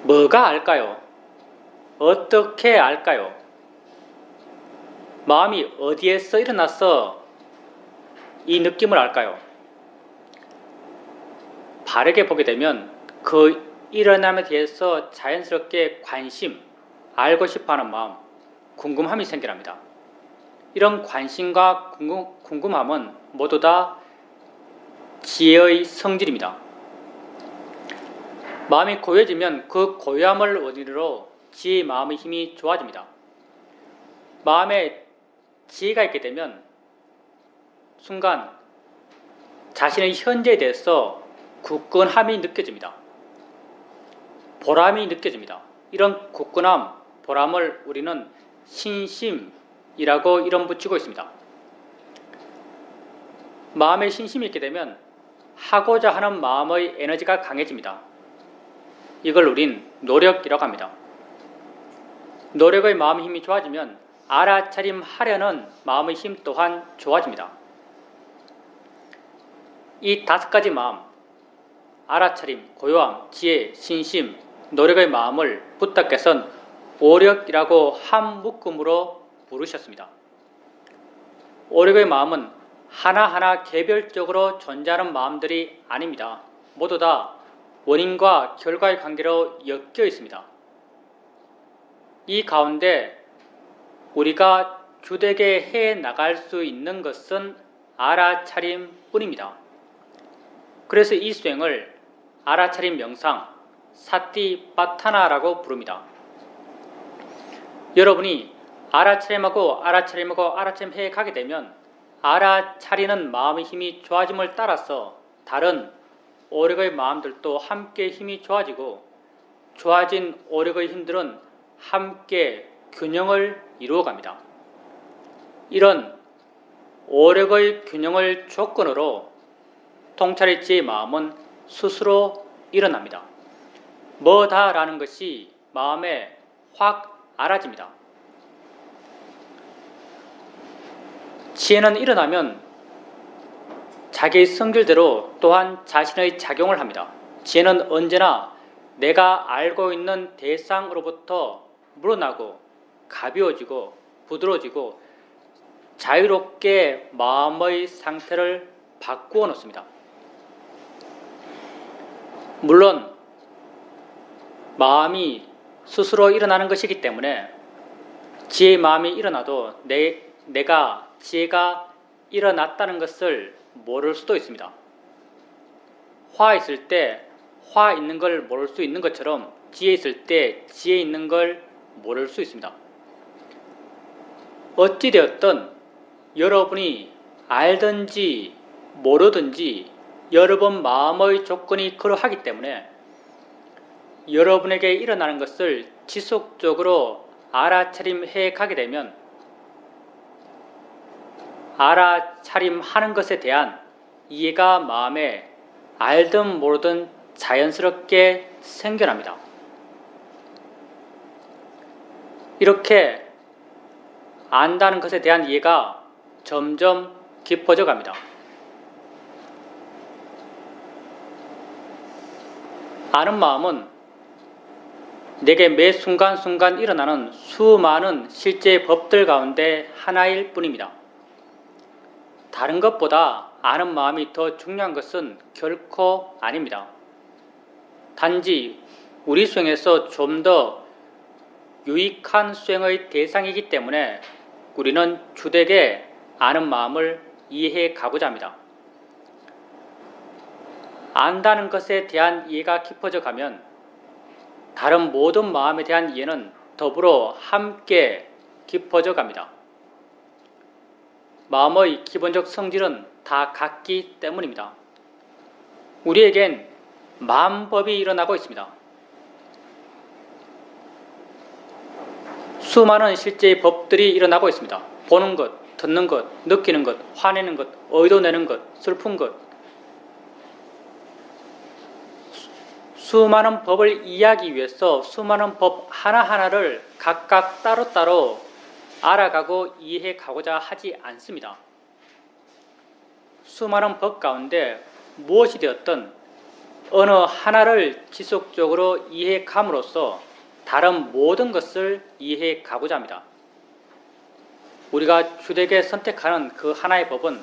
뭐가 알까요? 어떻게 알까요? 마음이 어디에서 일어나서 이 느낌을 알까요? 바르게 보게 되면 그 일어남에 대해서 자연스럽게 관심, 알고 싶어하는 마음, 궁금함이 생겨납니다. 이런 관심과 궁금함은 모두 다 지혜의 성질입니다. 마음이 고요해지면 그 고요함을 원인으로 지혜의 마음의 힘이 좋아집니다. 마음에 지혜가 있게 되면 순간 자신의 현재에 대해서 굳건함이 느껴집니다. 보람이 느껴집니다. 이런 굳건함, 보람을 우리는 신심이라고 이름 붙이고 있습니다. 마음에 신심이 있게 되면 하고자 하는 마음의 에너지가 강해집니다. 이걸 우린 노력이라고 합니다. 노력의 마음의 힘이 좋아지면 알아차림하려는 마음의 힘 또한 좋아집니다. 이 5가지 마음, 알아차림, 고요함, 지혜, 신심, 노력의 마음을 부탁께서는 오력이라고 한 묶음으로 부르셨습니다. 오력의 마음은 하나하나 개별적으로 존재하는 마음들이 아닙니다. 모두 다 원인과 결과의 관계로 엮여 있습니다. 이 가운데 우리가 주되게 해 나갈 수 있는 것은 알아차림뿐입니다. 그래서 이 수행을 알아차림 명상, 사티파타나라고 부릅니다. 여러분이 알아차림하고 알아차림해 가게 되면 알아차리는 마음의 힘이 좋아짐을 따라서 다른 오력의 마음들도 함께 힘이 좋아지고 좋아진 오력의 힘들은 함께 균형을 이루어갑니다. 이런 오력의 균형을 조건으로 통찰의 지혜의 마음은 스스로 일어납니다. 뭐다라는 것이 마음에 확 알아집니다. 지혜는 일어나면 자기의 성질대로 또한 자신의 작용을 합니다. 지혜는 언제나 내가 알고 있는 대상으로부터 물러나고 가벼워지고 부드러워지고 자유롭게 마음의 상태를 바꾸어 놓습니다. 물론 마음이 스스로 일어나는 것이기 때문에 지혜의 마음이 일어나도 내가 지혜가 일어났다는 것을 모를 수도 있습니다. 화 있을 때 화 있는 걸 모를 수 있는 것처럼 지혜 있을 때 지혜 있는 걸 모를 수 있습니다. 어찌되었든 여러분이 알든지 모르든지 여러분 마음의 조건이 그러하기 때문에 여러분에게 일어나는 것을 지속적으로 알아차림해 가게 되면 알아차림하는 것에 대한 이해가 마음에 알든 모르든 자연스럽게 생겨납니다. 이렇게 안다는 것에 대한 이해가 점점 깊어져 갑니다. 아는 마음은 내게 매 순간순간 일어나는 수많은 실제 법들 가운데 하나일 뿐입니다. 다른 것보다 아는 마음이 더 중요한 것은 결코 아닙니다. 단지 우리 수행에서 좀 더 유익한 수행의 대상이기 때문에 우리는 주되게 아는 마음을 이해해 가고자 합니다. 안다는 것에 대한 이해가 깊어져 가면 다른 모든 마음에 대한 이해는 더불어 함께 깊어져 갑니다. 마음의 기본적 성질은 다 같기 때문입니다. 우리에겐 만법이 일어나고 있습니다. 수많은 실제의 법들이 일어나고 있습니다. 보는 것, 듣는 것, 느끼는 것, 화내는 것, 의도내는 것, 슬픈 것. 수많은 법을 이해하기 위해서 수많은 법 하나하나를 각각 따로따로 알아가고 이해하고자 하지 않습니다. 수많은 법 가운데 무엇이 되었든 어느 하나를 지속적으로 이해감으로써 다른 모든 것을 이해가고자 합니다. 우리가 주되게 선택하는 그 하나의 법은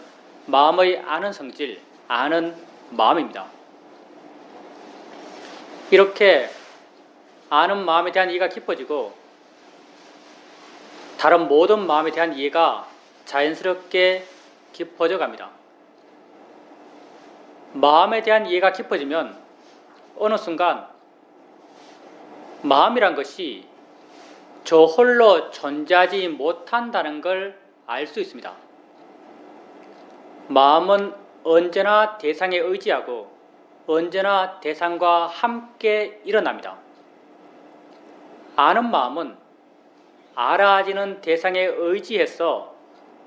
마음의 아는 성질, 아는 마음입니다. 이렇게 아는 마음에 대한 이해가 깊어지고 다른 모든 마음에 대한 이해가 자연스럽게 깊어져 갑니다. 마음에 대한 이해가 깊어지면 어느 순간 마음이란 것이 저 홀로 존재하지 못한다는 걸 알 수 있습니다. 마음은 언제나 대상에 의지하고 언제나 대상과 함께 일어납니다. 아는 마음은 알아지는 대상에 의지해서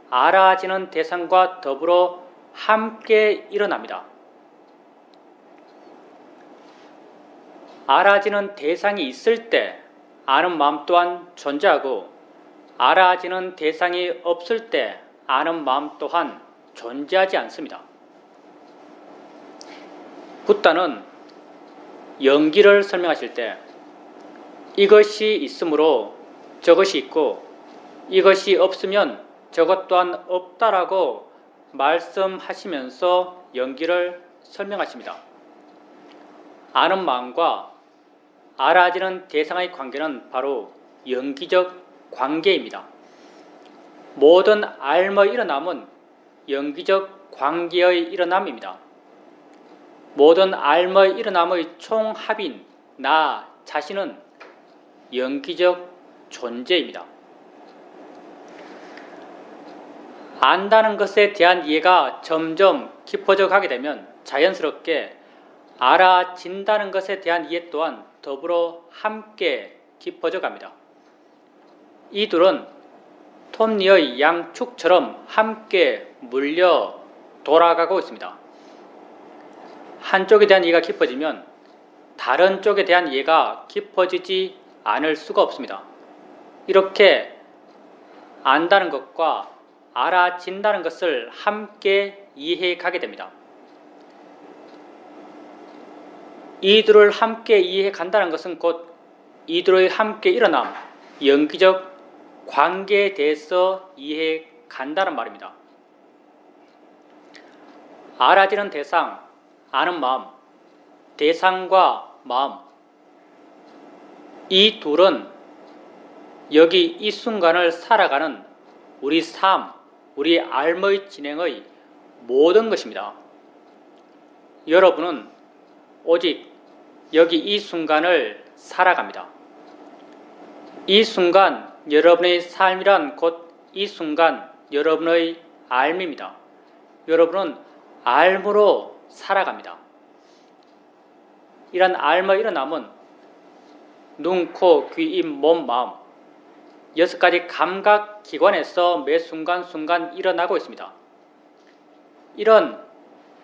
알아지는 대상과 더불어 함께 일어납니다. 알아지는 대상이 있을 때 아는 마음 또한 존재하고 알아지는 대상이 없을 때 아는 마음 또한 존재하지 않습니다. 붓다는 연기를 설명하실 때 이것이 있으므로 저것이 있고 이것이 없으면 저것 또한 없다라고 말씀하시면서 연기를 설명하십니다. 아는 마음과 알아지는 대상의 관계는 바로 연기적 관계입니다. 모든 알의 일어남은 연기적 관계의 일어남입니다. 모든 알의 일어남의 총합인 나 자신은 연기적 존재입니다. 안다는 것에 대한 이해가 점점 깊어져 가게 되면 자연스럽게 알아진다는 것에 대한 이해 또한 더불어 함께 깊어져 갑니다. 이 둘은 톱니의 양축처럼 함께 물려 돌아가고 있습니다. 한쪽에 대한 이해가 깊어지면 다른 쪽에 대한 이해가 깊어지지 않을 수가 없습니다. 이렇게 안다는 것과 알아진다는 것을 함께 이해해 가게 됩니다. 이들을 함께 이해해 간다는 것은 곧 이들의 함께 일어남, 연기적 관계에 대해서 이해해 간다는 말입니다. 알아지는 대상, 아는 마음, 대상과 마음, 이 둘은 여기 이 순간을 살아가는 우리 삶, 우리 삶의 진행의 모든 것입니다. 여러분은 오직 여기 이 순간을 살아갑니다. 이 순간 여러분의 삶이란 곧 이 순간 여러분의 삶입니다. 여러분은 삶으로 살아갑니다. 이런 삶의 일어남은 눈, 코, 귀, 입, 몸, 마음 6가지 감각 기관에서 매 순간순간 일어나고 있습니다. 이런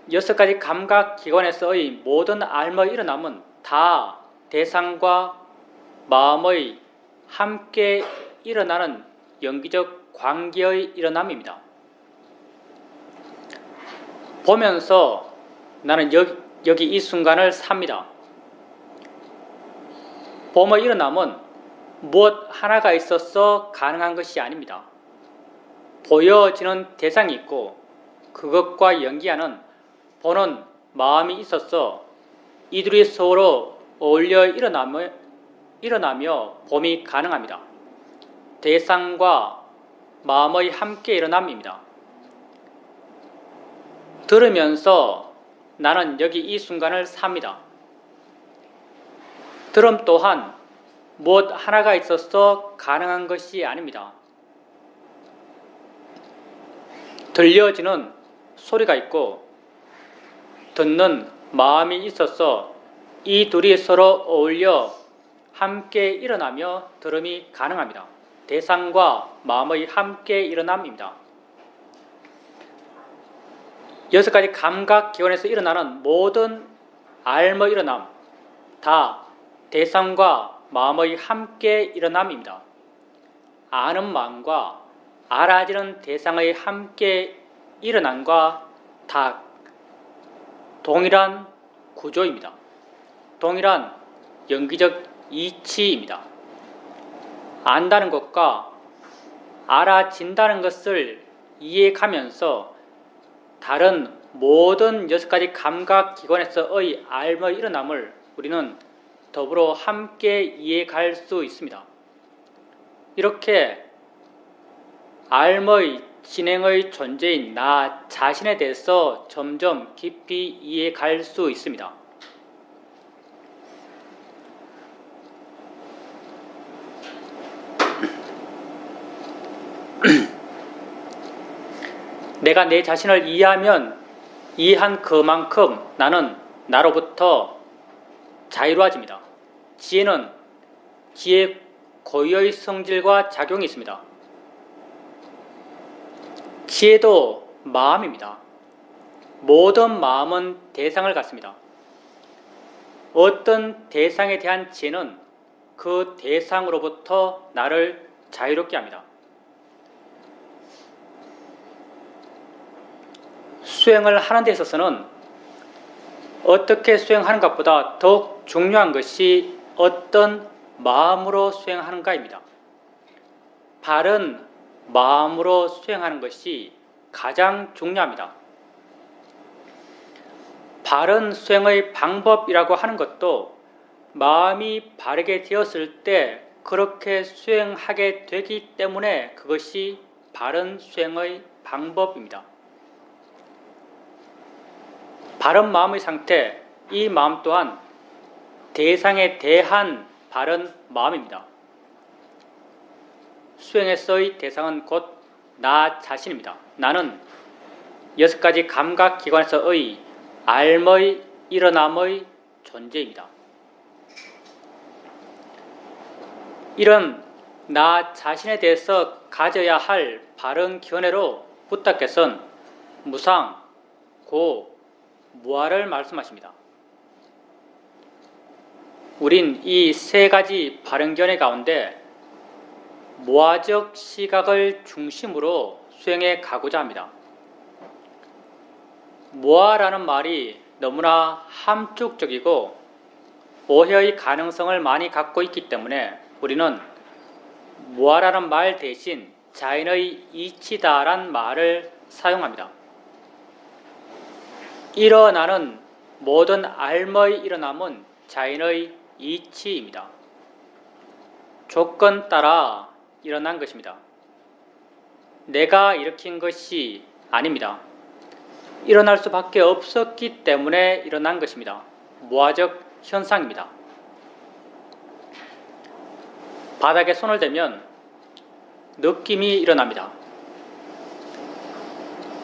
6가지 감각 기관에서의 모든 삶의 일어남은 다 대상과 마음의 함께 일어나는 연기적 관계의 일어남입니다. 보면서 나는 여기 이 순간을 삽니다. 봄의 일어남은 무엇 하나가 있어서 가능한 것이 아닙니다. 보여지는 대상이 있고 그것과 연기하는 보는 마음이 있어서 이들이 서로 어울려 일어나며 봄이 가능합니다. 대상과 마음의 함께 일어남입니다. 들으면서 나는 여기 이 순간을 삽니다. 들음 또한 무엇 하나가 있어서 가능한 것이 아닙니다. 들려지는 소리가 있고 듣는 마음이 있어서 이 둘이 서로 어울려 함께 일어나며 들음이 가능합니다. 대상과 마음의 함께 일어남입니다. 6가지 감각기관에서 일어나는 모든 알의 일어남, 다 대상과 마음의 함께 일어남입니다. 아는 마음과 알아지는 대상의 함께 일어남과 다 동일한 구조입니다. 동일한 연기적 이치입니다. 안다는 것과 알아진다는 것을 이해가면서 다른 모든 6가지 감각기관에서의 알의 일어남을 우리는 더불어 함께 이해갈 수 있습니다. 이렇게 알의 진행의 존재인 나 자신에 대해서 점점 깊이 이해갈 수 있습니다. 내가 내 자신을 이해하면 이해한 그만큼 나는 나로부터 자유로워집니다. 지혜는 지혜 고유의 성질과 작용이 있습니다. 지혜도 마음입니다. 모든 마음은 대상을 갖습니다. 어떤 대상에 대한 지혜는 그 대상으로부터 나를 자유롭게 합니다. 수행을 하는 데 있어서는 어떻게 수행하는 것보다 더욱 중요한 것이 어떤 마음으로 수행하는가입니다. 바른 마음으로 수행하는 것이 가장 중요합니다. 바른 수행의 방법이라고 하는 것도 마음이 바르게 되었을 때 그렇게 수행하게 되기 때문에 그것이 바른 수행의 방법입니다. 바른 마음의 상태, 이 마음 또한 대상에 대한 바른 마음입니다. 수행에서의 대상은 곧 나 자신입니다. 나는 6가지 감각기관에서의 알의 일어남의 존재입니다. 이런 나 자신에 대해서 가져야 할 바른 견해로 부탁께서는 무상, 고, 무아를 말씀하십니다. 우린 이 3가지 바른 견해 가운데 무아적 시각을 중심으로 수행해 가고자 합니다. 무아라는 말이 너무나 함축적이고 오해의 가능성을 많이 갖고 있기 때문에 우리는 무아라는 말 대신 자연의 이치다란 말을 사용합니다. 일어나는 모든 알의 일어남은 자연의 이치입니다. 조건 따라 일어난 것입니다. 내가 일으킨 것이 아닙니다. 일어날 수밖에 없었기 때문에 일어난 것입니다. 무아적 현상입니다. 바닥에 손을 대면 느낌이 일어납니다.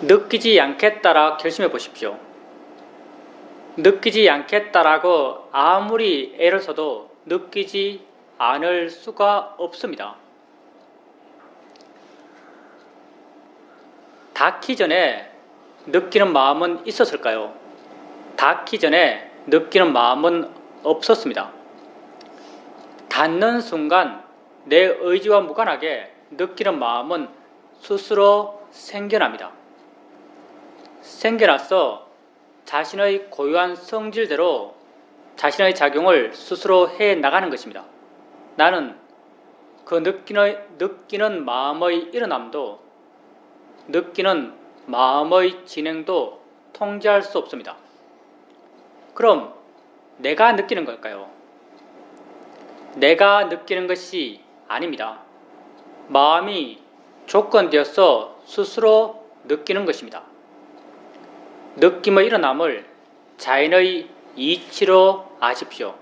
느끼지 않겠다라 결심해 보십시오. 느끼지 않겠다라고 아무리 애를 써도 느끼지 않을 수가 없습니다. 닿기 전에 느끼는 마음은 있었을까요? 닿기 전에 느끼는 마음은 없었습니다. 닿는 순간 내 의지와 무관하게 느끼는 마음은 스스로 생겨납니다. 생겨나서 자신의 고유한 성질대로 자신의 작용을 스스로 해 나가는 것입니다. 나는 그 느끼는 마음의 일어남도 느끼는 마음의 진행도 통제할 수 없습니다. 그럼 내가 느끼는 걸까요? 내가 느끼는 것이 아닙니다. 마음이 조건되어서 스스로 느끼는 것입니다. 느낌의 일어남을 자연의 이치로 아십시오.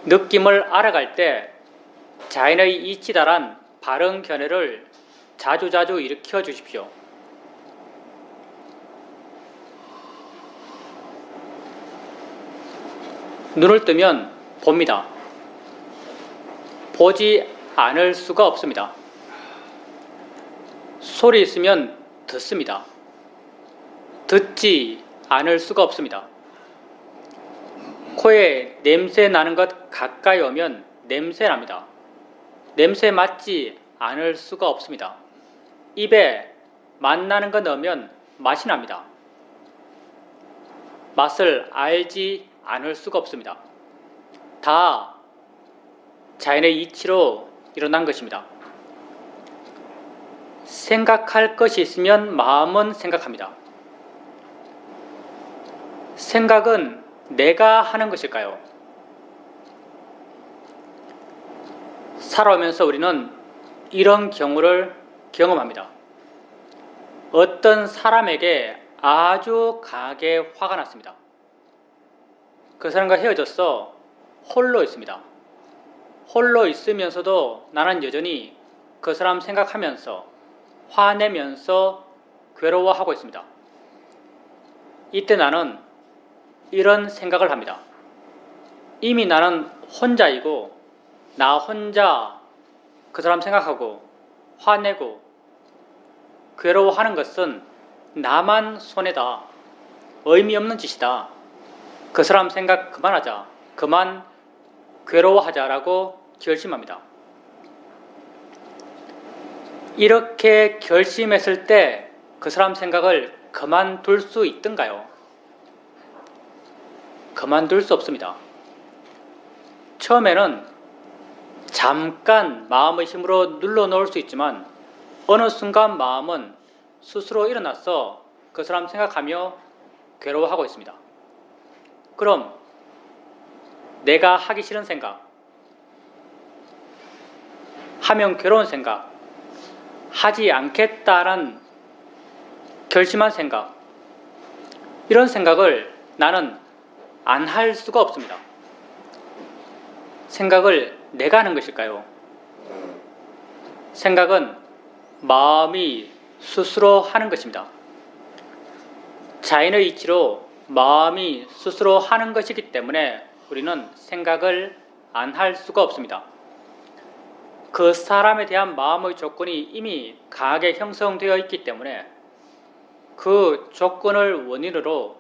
느낌을 알아갈 때 자연의 이치다란 바른 견해를 자주자주 일으켜 주십시오. 눈을 뜨면 봅니다. 보지 않을 수가 없습니다. 소리 있으면 듣습니다. 듣지 않을 수가 없습니다. 코에 냄새 나는 것 가까이 오면 냄새 납니다. 냄새 맡지 않을 수가 없습니다. 입에 맛 나는 거 넣으면 맛이 납니다. 맛을 알지 않을 수가 없습니다. 다 자연의 이치로 일어난 것입니다. 생각할 것이 있으면 마음은 생각합니다. 생각은 내가 하는 것일까요? 살아오면서 우리는 이런 경우를 경험합니다. 어떤 사람에게 아주 강하게 화가 났습니다. 그 사람과 헤어져서 홀로 있습니다. 홀로 있으면서도 나는 여전히 그 사람 생각하면서 화내면서 괴로워하고 있습니다. 이때 나는 이런 생각을 합니다. 이미 나는 혼자이고 나 혼자 그 사람 생각하고 화내고 괴로워하는 것은 나만 손해다. 의미 없는 짓이다. 그 사람 생각 그만하자. 그만 괴로워하자라고 결심합니다. 이렇게 결심했을 때 그 사람 생각을 그만둘 수 있던가요? 그만둘 수 없습니다. 처음에는 잠깐 마음의 힘으로 눌러놓을 수 있지만 어느 순간 마음은 스스로 일어나서 그 사람 생각하며 괴로워하고 있습니다. 그럼 내가 하기 싫은 생각, 하면 괴로운 생각, 하지 않겠다는 결심한 생각, 이런 생각을 나는 안 할 수가 없습니다. 생각을 내가 하는 것일까요? 생각은 마음이 스스로 하는 것입니다. 자연의 이치로 마음이 스스로 하는 것이기 때문에 우리는 생각을 안 할 수가 없습니다. 그 사람에 대한 마음의 조건이 이미 강하게 형성되어 있기 때문에 그 조건을 원인으로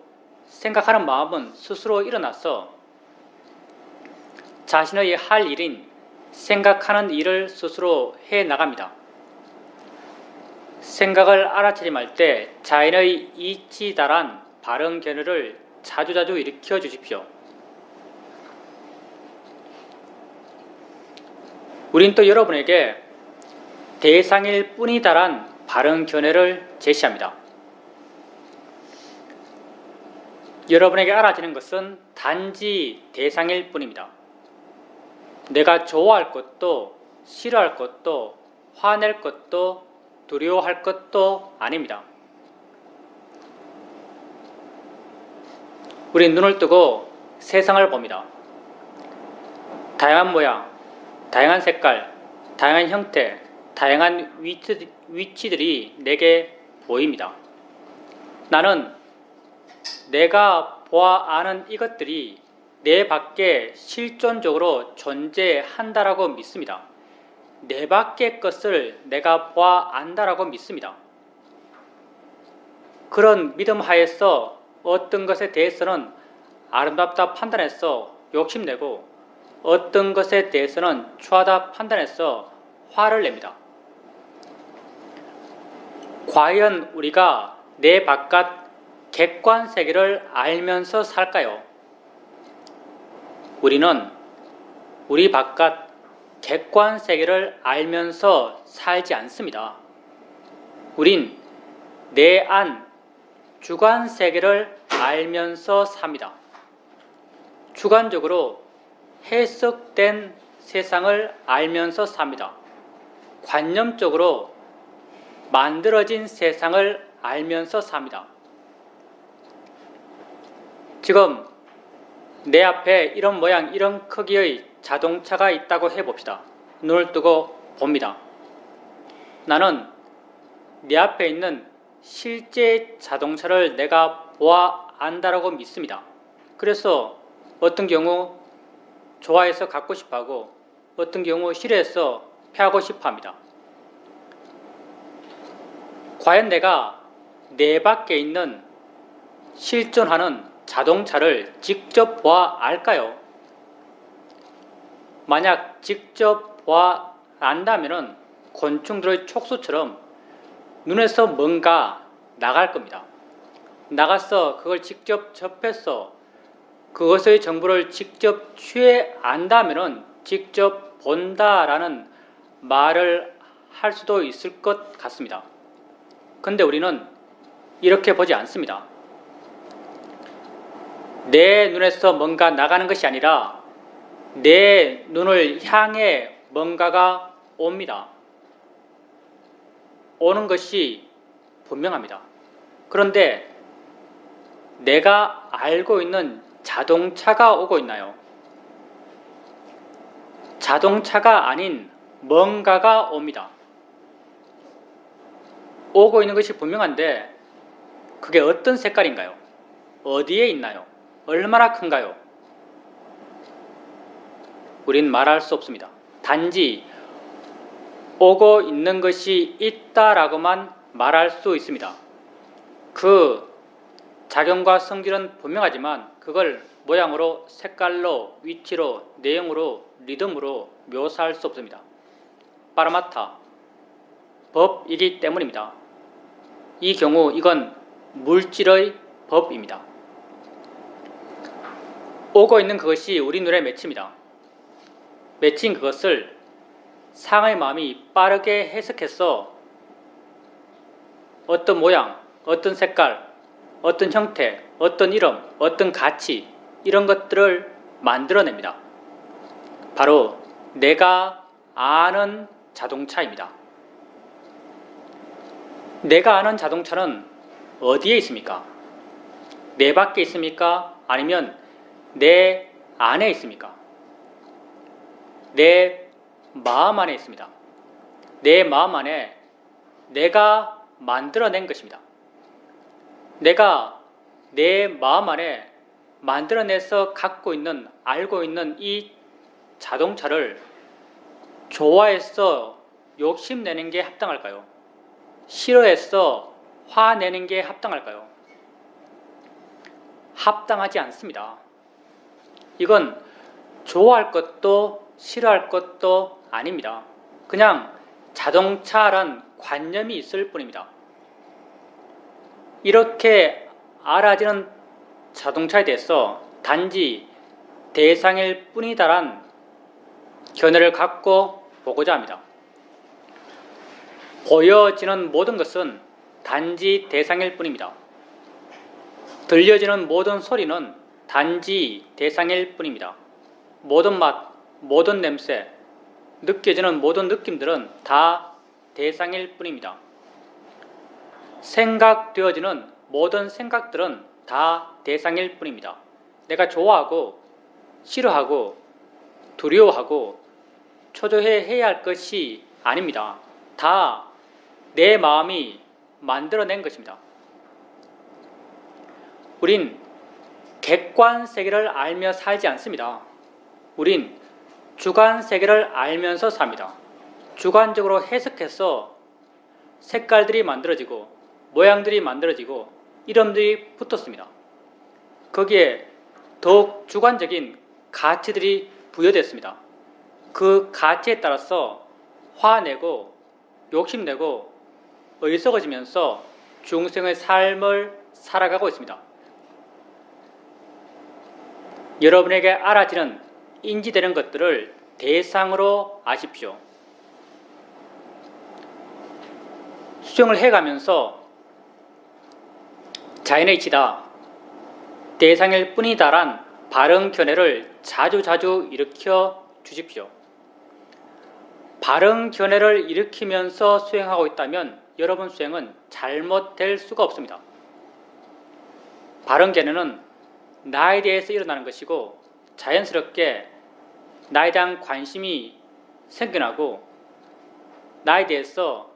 생각하는 마음은 스스로 일어나서 자신의 할 일인 생각하는 일을 스스로 해 나갑니다. 생각을 알아차림할 때 자연의 이치다란 바른 견해를 자주자주 일으켜 주십시오. 우린 또 여러분에게 대상일 뿐이다란 바른 견해를 제시합니다. 여러분에게 알아지는 것은 단지 대상일 뿐입니다. 내가 좋아할 것도 싫어할 것도 화낼 것도 두려워할 것도 아닙니다. 우리 눈을 뜨고 세상을 봅니다. 다양한 모양, 다양한 색깔, 다양한 형태, 다양한 위치들이 내게 보입니다. 나는 내가 보아 아는 이것들이 내 밖에 실존적으로 존재한다라고 믿습니다. 내 밖의 것을 내가 보아 안다라고 믿습니다. 그런 믿음 하에서 어떤 것에 대해서는 아름답다 판단해서 욕심내고 어떤 것에 대해서는 추하다 판단해서 화를 냅니다. 과연 우리가 내 바깥 객관 세계를 알면서 살까요? 우리는 우리 바깥 객관 세계를 알면서 살지 않습니다. 우린 내 안 주관 세계를 알면서 삽니다. 주관적으로 해석된 세상을 알면서 삽니다. 관념적으로 만들어진 세상을 알면서 삽니다. 지금 내 앞에 이런 모양, 이런 크기의 자동차가 있다고 해봅시다. 눈을 뜨고 봅니다. 나는 내 앞에 있는 실제 자동차를 내가 보아 안다라고 믿습니다. 그래서 어떤 경우 좋아해서 갖고 싶어하고 어떤 경우 싫어해서 피하고 싶어 합니다. 과연 내가 내 밖에 있는 실존하는 자동차를 직접 보아 알까요? 만약 직접 보아 안다면 곤충들의 촉수처럼 눈에서 뭔가 나갈 겁니다. 나가서 그걸 직접 접해서 그것의 정보를 직접 취해 안다면 직접 본다라는 말을 할 수도 있을 것 같습니다. 근데 우리는 이렇게 보지 않습니다. 내 눈에서 뭔가 나가는 것이 아니라 내 눈을 향해 뭔가가 옵니다. 오는 것이 분명합니다. 그런데 내가 알고 있는 자동차가 오고 있나요? 자동차가 아닌 뭔가가 옵니다. 오고 있는 것이 분명한데 그게 어떤 색깔인가요? 어디에 있나요? 얼마나 큰가요? 우린 말할 수 없습니다. 단지 오고 있는 것이 있다라고만 말할 수 있습니다. 그 작용과 성질은 분명하지만 그걸 모양으로, 색깔로, 위치로, 내용으로, 리듬으로 묘사할 수 없습니다. 파라마타, 법이기 때문입니다. 이 경우 이건 물질의 법입니다. 오고 있는 그것이 우리 눈에 맺힙니다. 맺힌 그것을 상의 마음이 빠르게 해석해서 어떤 모양, 어떤 색깔, 어떤 형태, 어떤 이름, 어떤 가치 이런 것들을 만들어냅니다. 바로 내가 아는 자동차입니다. 내가 아는 자동차는 어디에 있습니까? 내 밖에 있습니까? 아니면 내 안에 있습니까? 내 마음 안에 있습니다. 내 마음 안에 내가 만들어낸 것입니다. 내가 내 마음 안에 만들어내서 갖고 있는, 알고 있는 이 자동차를 좋아해서 욕심내는 게 합당할까요? 싫어해서 화내는 게 합당할까요? 합당하지 않습니다. 이건 좋아할 것도 싫어할 것도 아닙니다. 그냥 자동차란 관념이 있을 뿐입니다. 이렇게 알아지는 자동차에 대해서 단지 대상일 뿐이다란 견해를 갖고 보고자 합니다. 보여지는 모든 것은 단지 대상일 뿐입니다. 들려지는 모든 소리는 단지 대상일 뿐입니다. 모든 맛, 모든 냄새, 느껴지는 모든 느낌들은 다 대상일 뿐입니다. 생각되어지는 모든 생각들은 다 대상일 뿐입니다. 내가 좋아하고 싫어하고 두려워하고 초조해해야 할 것이 아닙니다. 다 내 마음이 만들어낸 것입니다. 우린 객관 세계를 알며 살지 않습니다. 우린 주관 세계를 알면서 삽니다. 주관적으로 해석해서 색깔들이 만들어지고 모양들이 만들어지고 이름들이 붙었습니다. 거기에 더욱 주관적인 가치들이 부여됐습니다. 그 가치에 따라서 화내고 욕심내고 어리석어지면서 중생의 삶을 살아가고 있습니다. 여러분에게 알아지는, 인지되는 것들을 대상으로 아십시오. 수행을 해가면서 자연의 이치다, 대상일 뿐이다란 바른 견해를 자주자주 일으켜 주십시오. 바른 견해를 일으키면서 수행하고 있다면 여러분 수행은 잘못될 수가 없습니다. 바른 견해는 나에 대해서 일어나는 것이고 자연스럽게 나에 대한 관심이 생겨나고 나에 대해서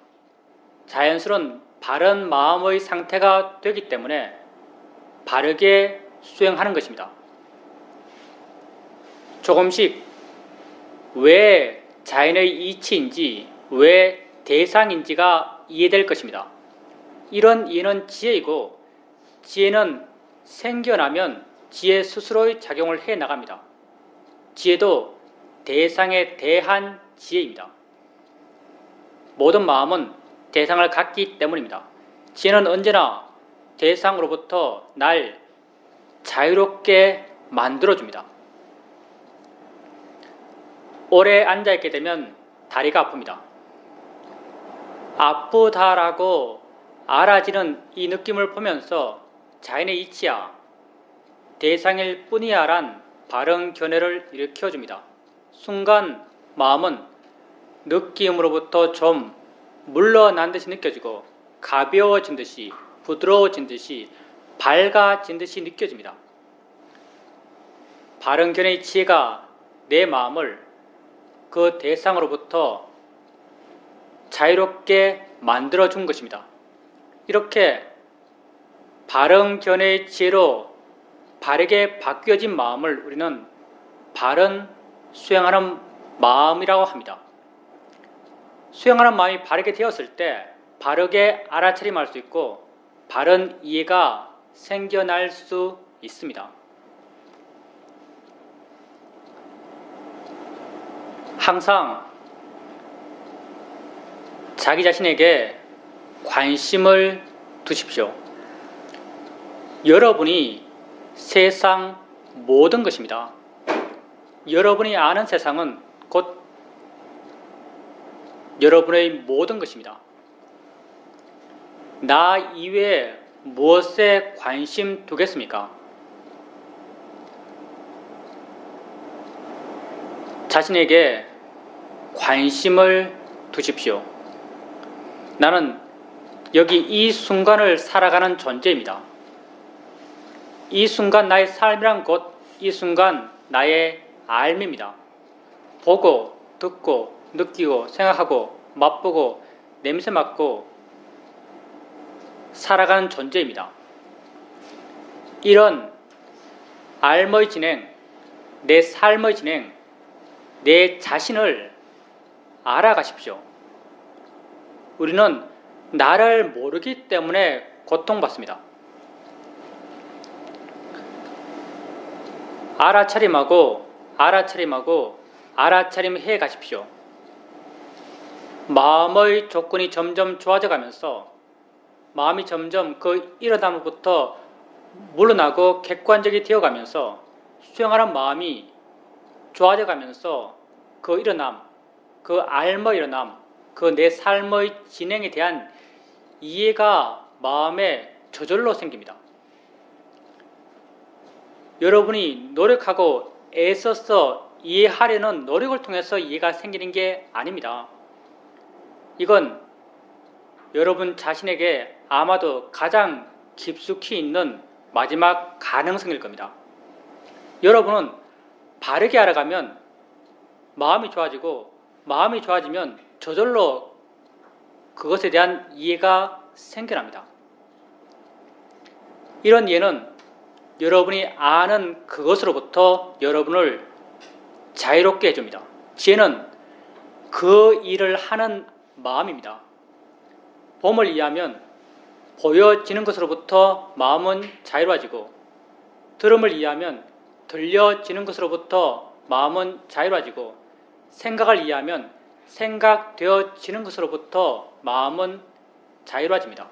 자연스러운 바른 마음의 상태가 되기 때문에 바르게 수행하는 것입니다. 조금씩 왜 자연의 이치인지 왜 대상인지가 이해될 것입니다. 이런 이해는 지혜이고 지혜는 생겨나면 지혜 스스로의 작용을 해 나갑니다. 지혜도 대상에 대한 지혜입니다. 모든 마음은 대상을 갖기 때문입니다. 지혜는 언제나 대상으로부터 날 자유롭게 만들어줍니다. 오래 앉아있게 되면 다리가 아픕니다. 아프다라고 알아지는 이 느낌을 보면서 자연의 이치야, 대상일 뿐이야 란 바른 견해를 일으켜줍니다. 순간 마음은 느낌으로부터 좀 물러난 듯이 느껴지고 가벼워진 듯이 부드러워진 듯이 밝아진 듯이 느껴집니다. 바른 견해의 지혜가 내 마음을 그 대상으로부터 자유롭게 만들어준 것입니다. 이렇게 바른 견해의 지혜로 바르게 바뀌어진 마음을 우리는 바른 수행하는 마음이라고 합니다. 수행하는 마음이 바르게 되었을 때 바르게 알아차림할 수 있고 바른 이해가 생겨날 수 있습니다. 항상 자기 자신에게 관심을 두십시오. 여러분이 세상 모든 것입니다. 여러분이 아는 세상은 곧 여러분의 모든 것입니다. 나 이외에 무엇에 관심 두겠습니까? 자신에게 관심을 두십시오. 나는 여기 이 순간을 살아가는 존재입니다. 이 순간 나의 삶이란 곧 이 순간 나의 삶입니다. 보고, 듣고, 느끼고, 생각하고, 맛보고, 냄새 맡고 살아가는 존재입니다. 이런 삶의 진행, 내 삶의 진행, 내 자신을 알아가십시오. 우리는 나를 모르기 때문에 고통받습니다. 알아차림해 가십시오. 마음의 조건이 점점 좋아져 가면서 마음이 점점 그 일어남부터 물러나고 객관적이 되어 가면서 수행하는 마음이 좋아져 가면서 그 일어남, 그 알의 일어남, 그 내 삶의 진행에 대한 이해가 마음에 저절로 생깁니다. 여러분이 노력하고 애써서 이해하려는 노력을 통해서 이해가 생기는 게 아닙니다. 이건 여러분 자신에게 아마도 가장 깊숙이 있는 마지막 가능성일 겁니다. 여러분은 바르게 알아가면 마음이 좋아지고 마음이 좋아지면 저절로 그것에 대한 이해가 생겨납니다. 이런 이해는 여러분이 아는 그것으로부터 여러분을 자유롭게 해줍니다. 지혜는 그 일을 하는 마음입니다. 봄을 이해하면 보여지는 것으로부터 마음은 자유로워지고 들음을 이해하면 들려지는 것으로부터 마음은 자유로워지고 생각을 이해하면 생각되어지는 것으로부터 마음은 자유로워집니다.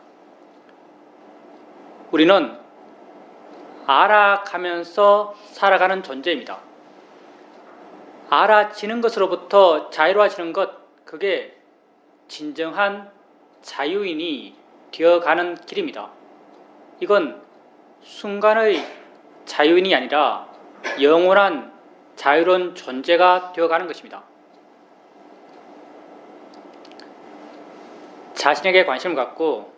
우리는 알아가면서 살아가는 존재입니다. 알아지는 것으로부터 자유로워지는 것, 그게 진정한 자유인이 되어가는 길입니다. 이건 순간의 자유인이 아니라 영원한 자유로운 존재가 되어가는 것입니다. 자신에게 관심을 갖고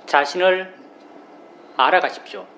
자신을 알아가십시오.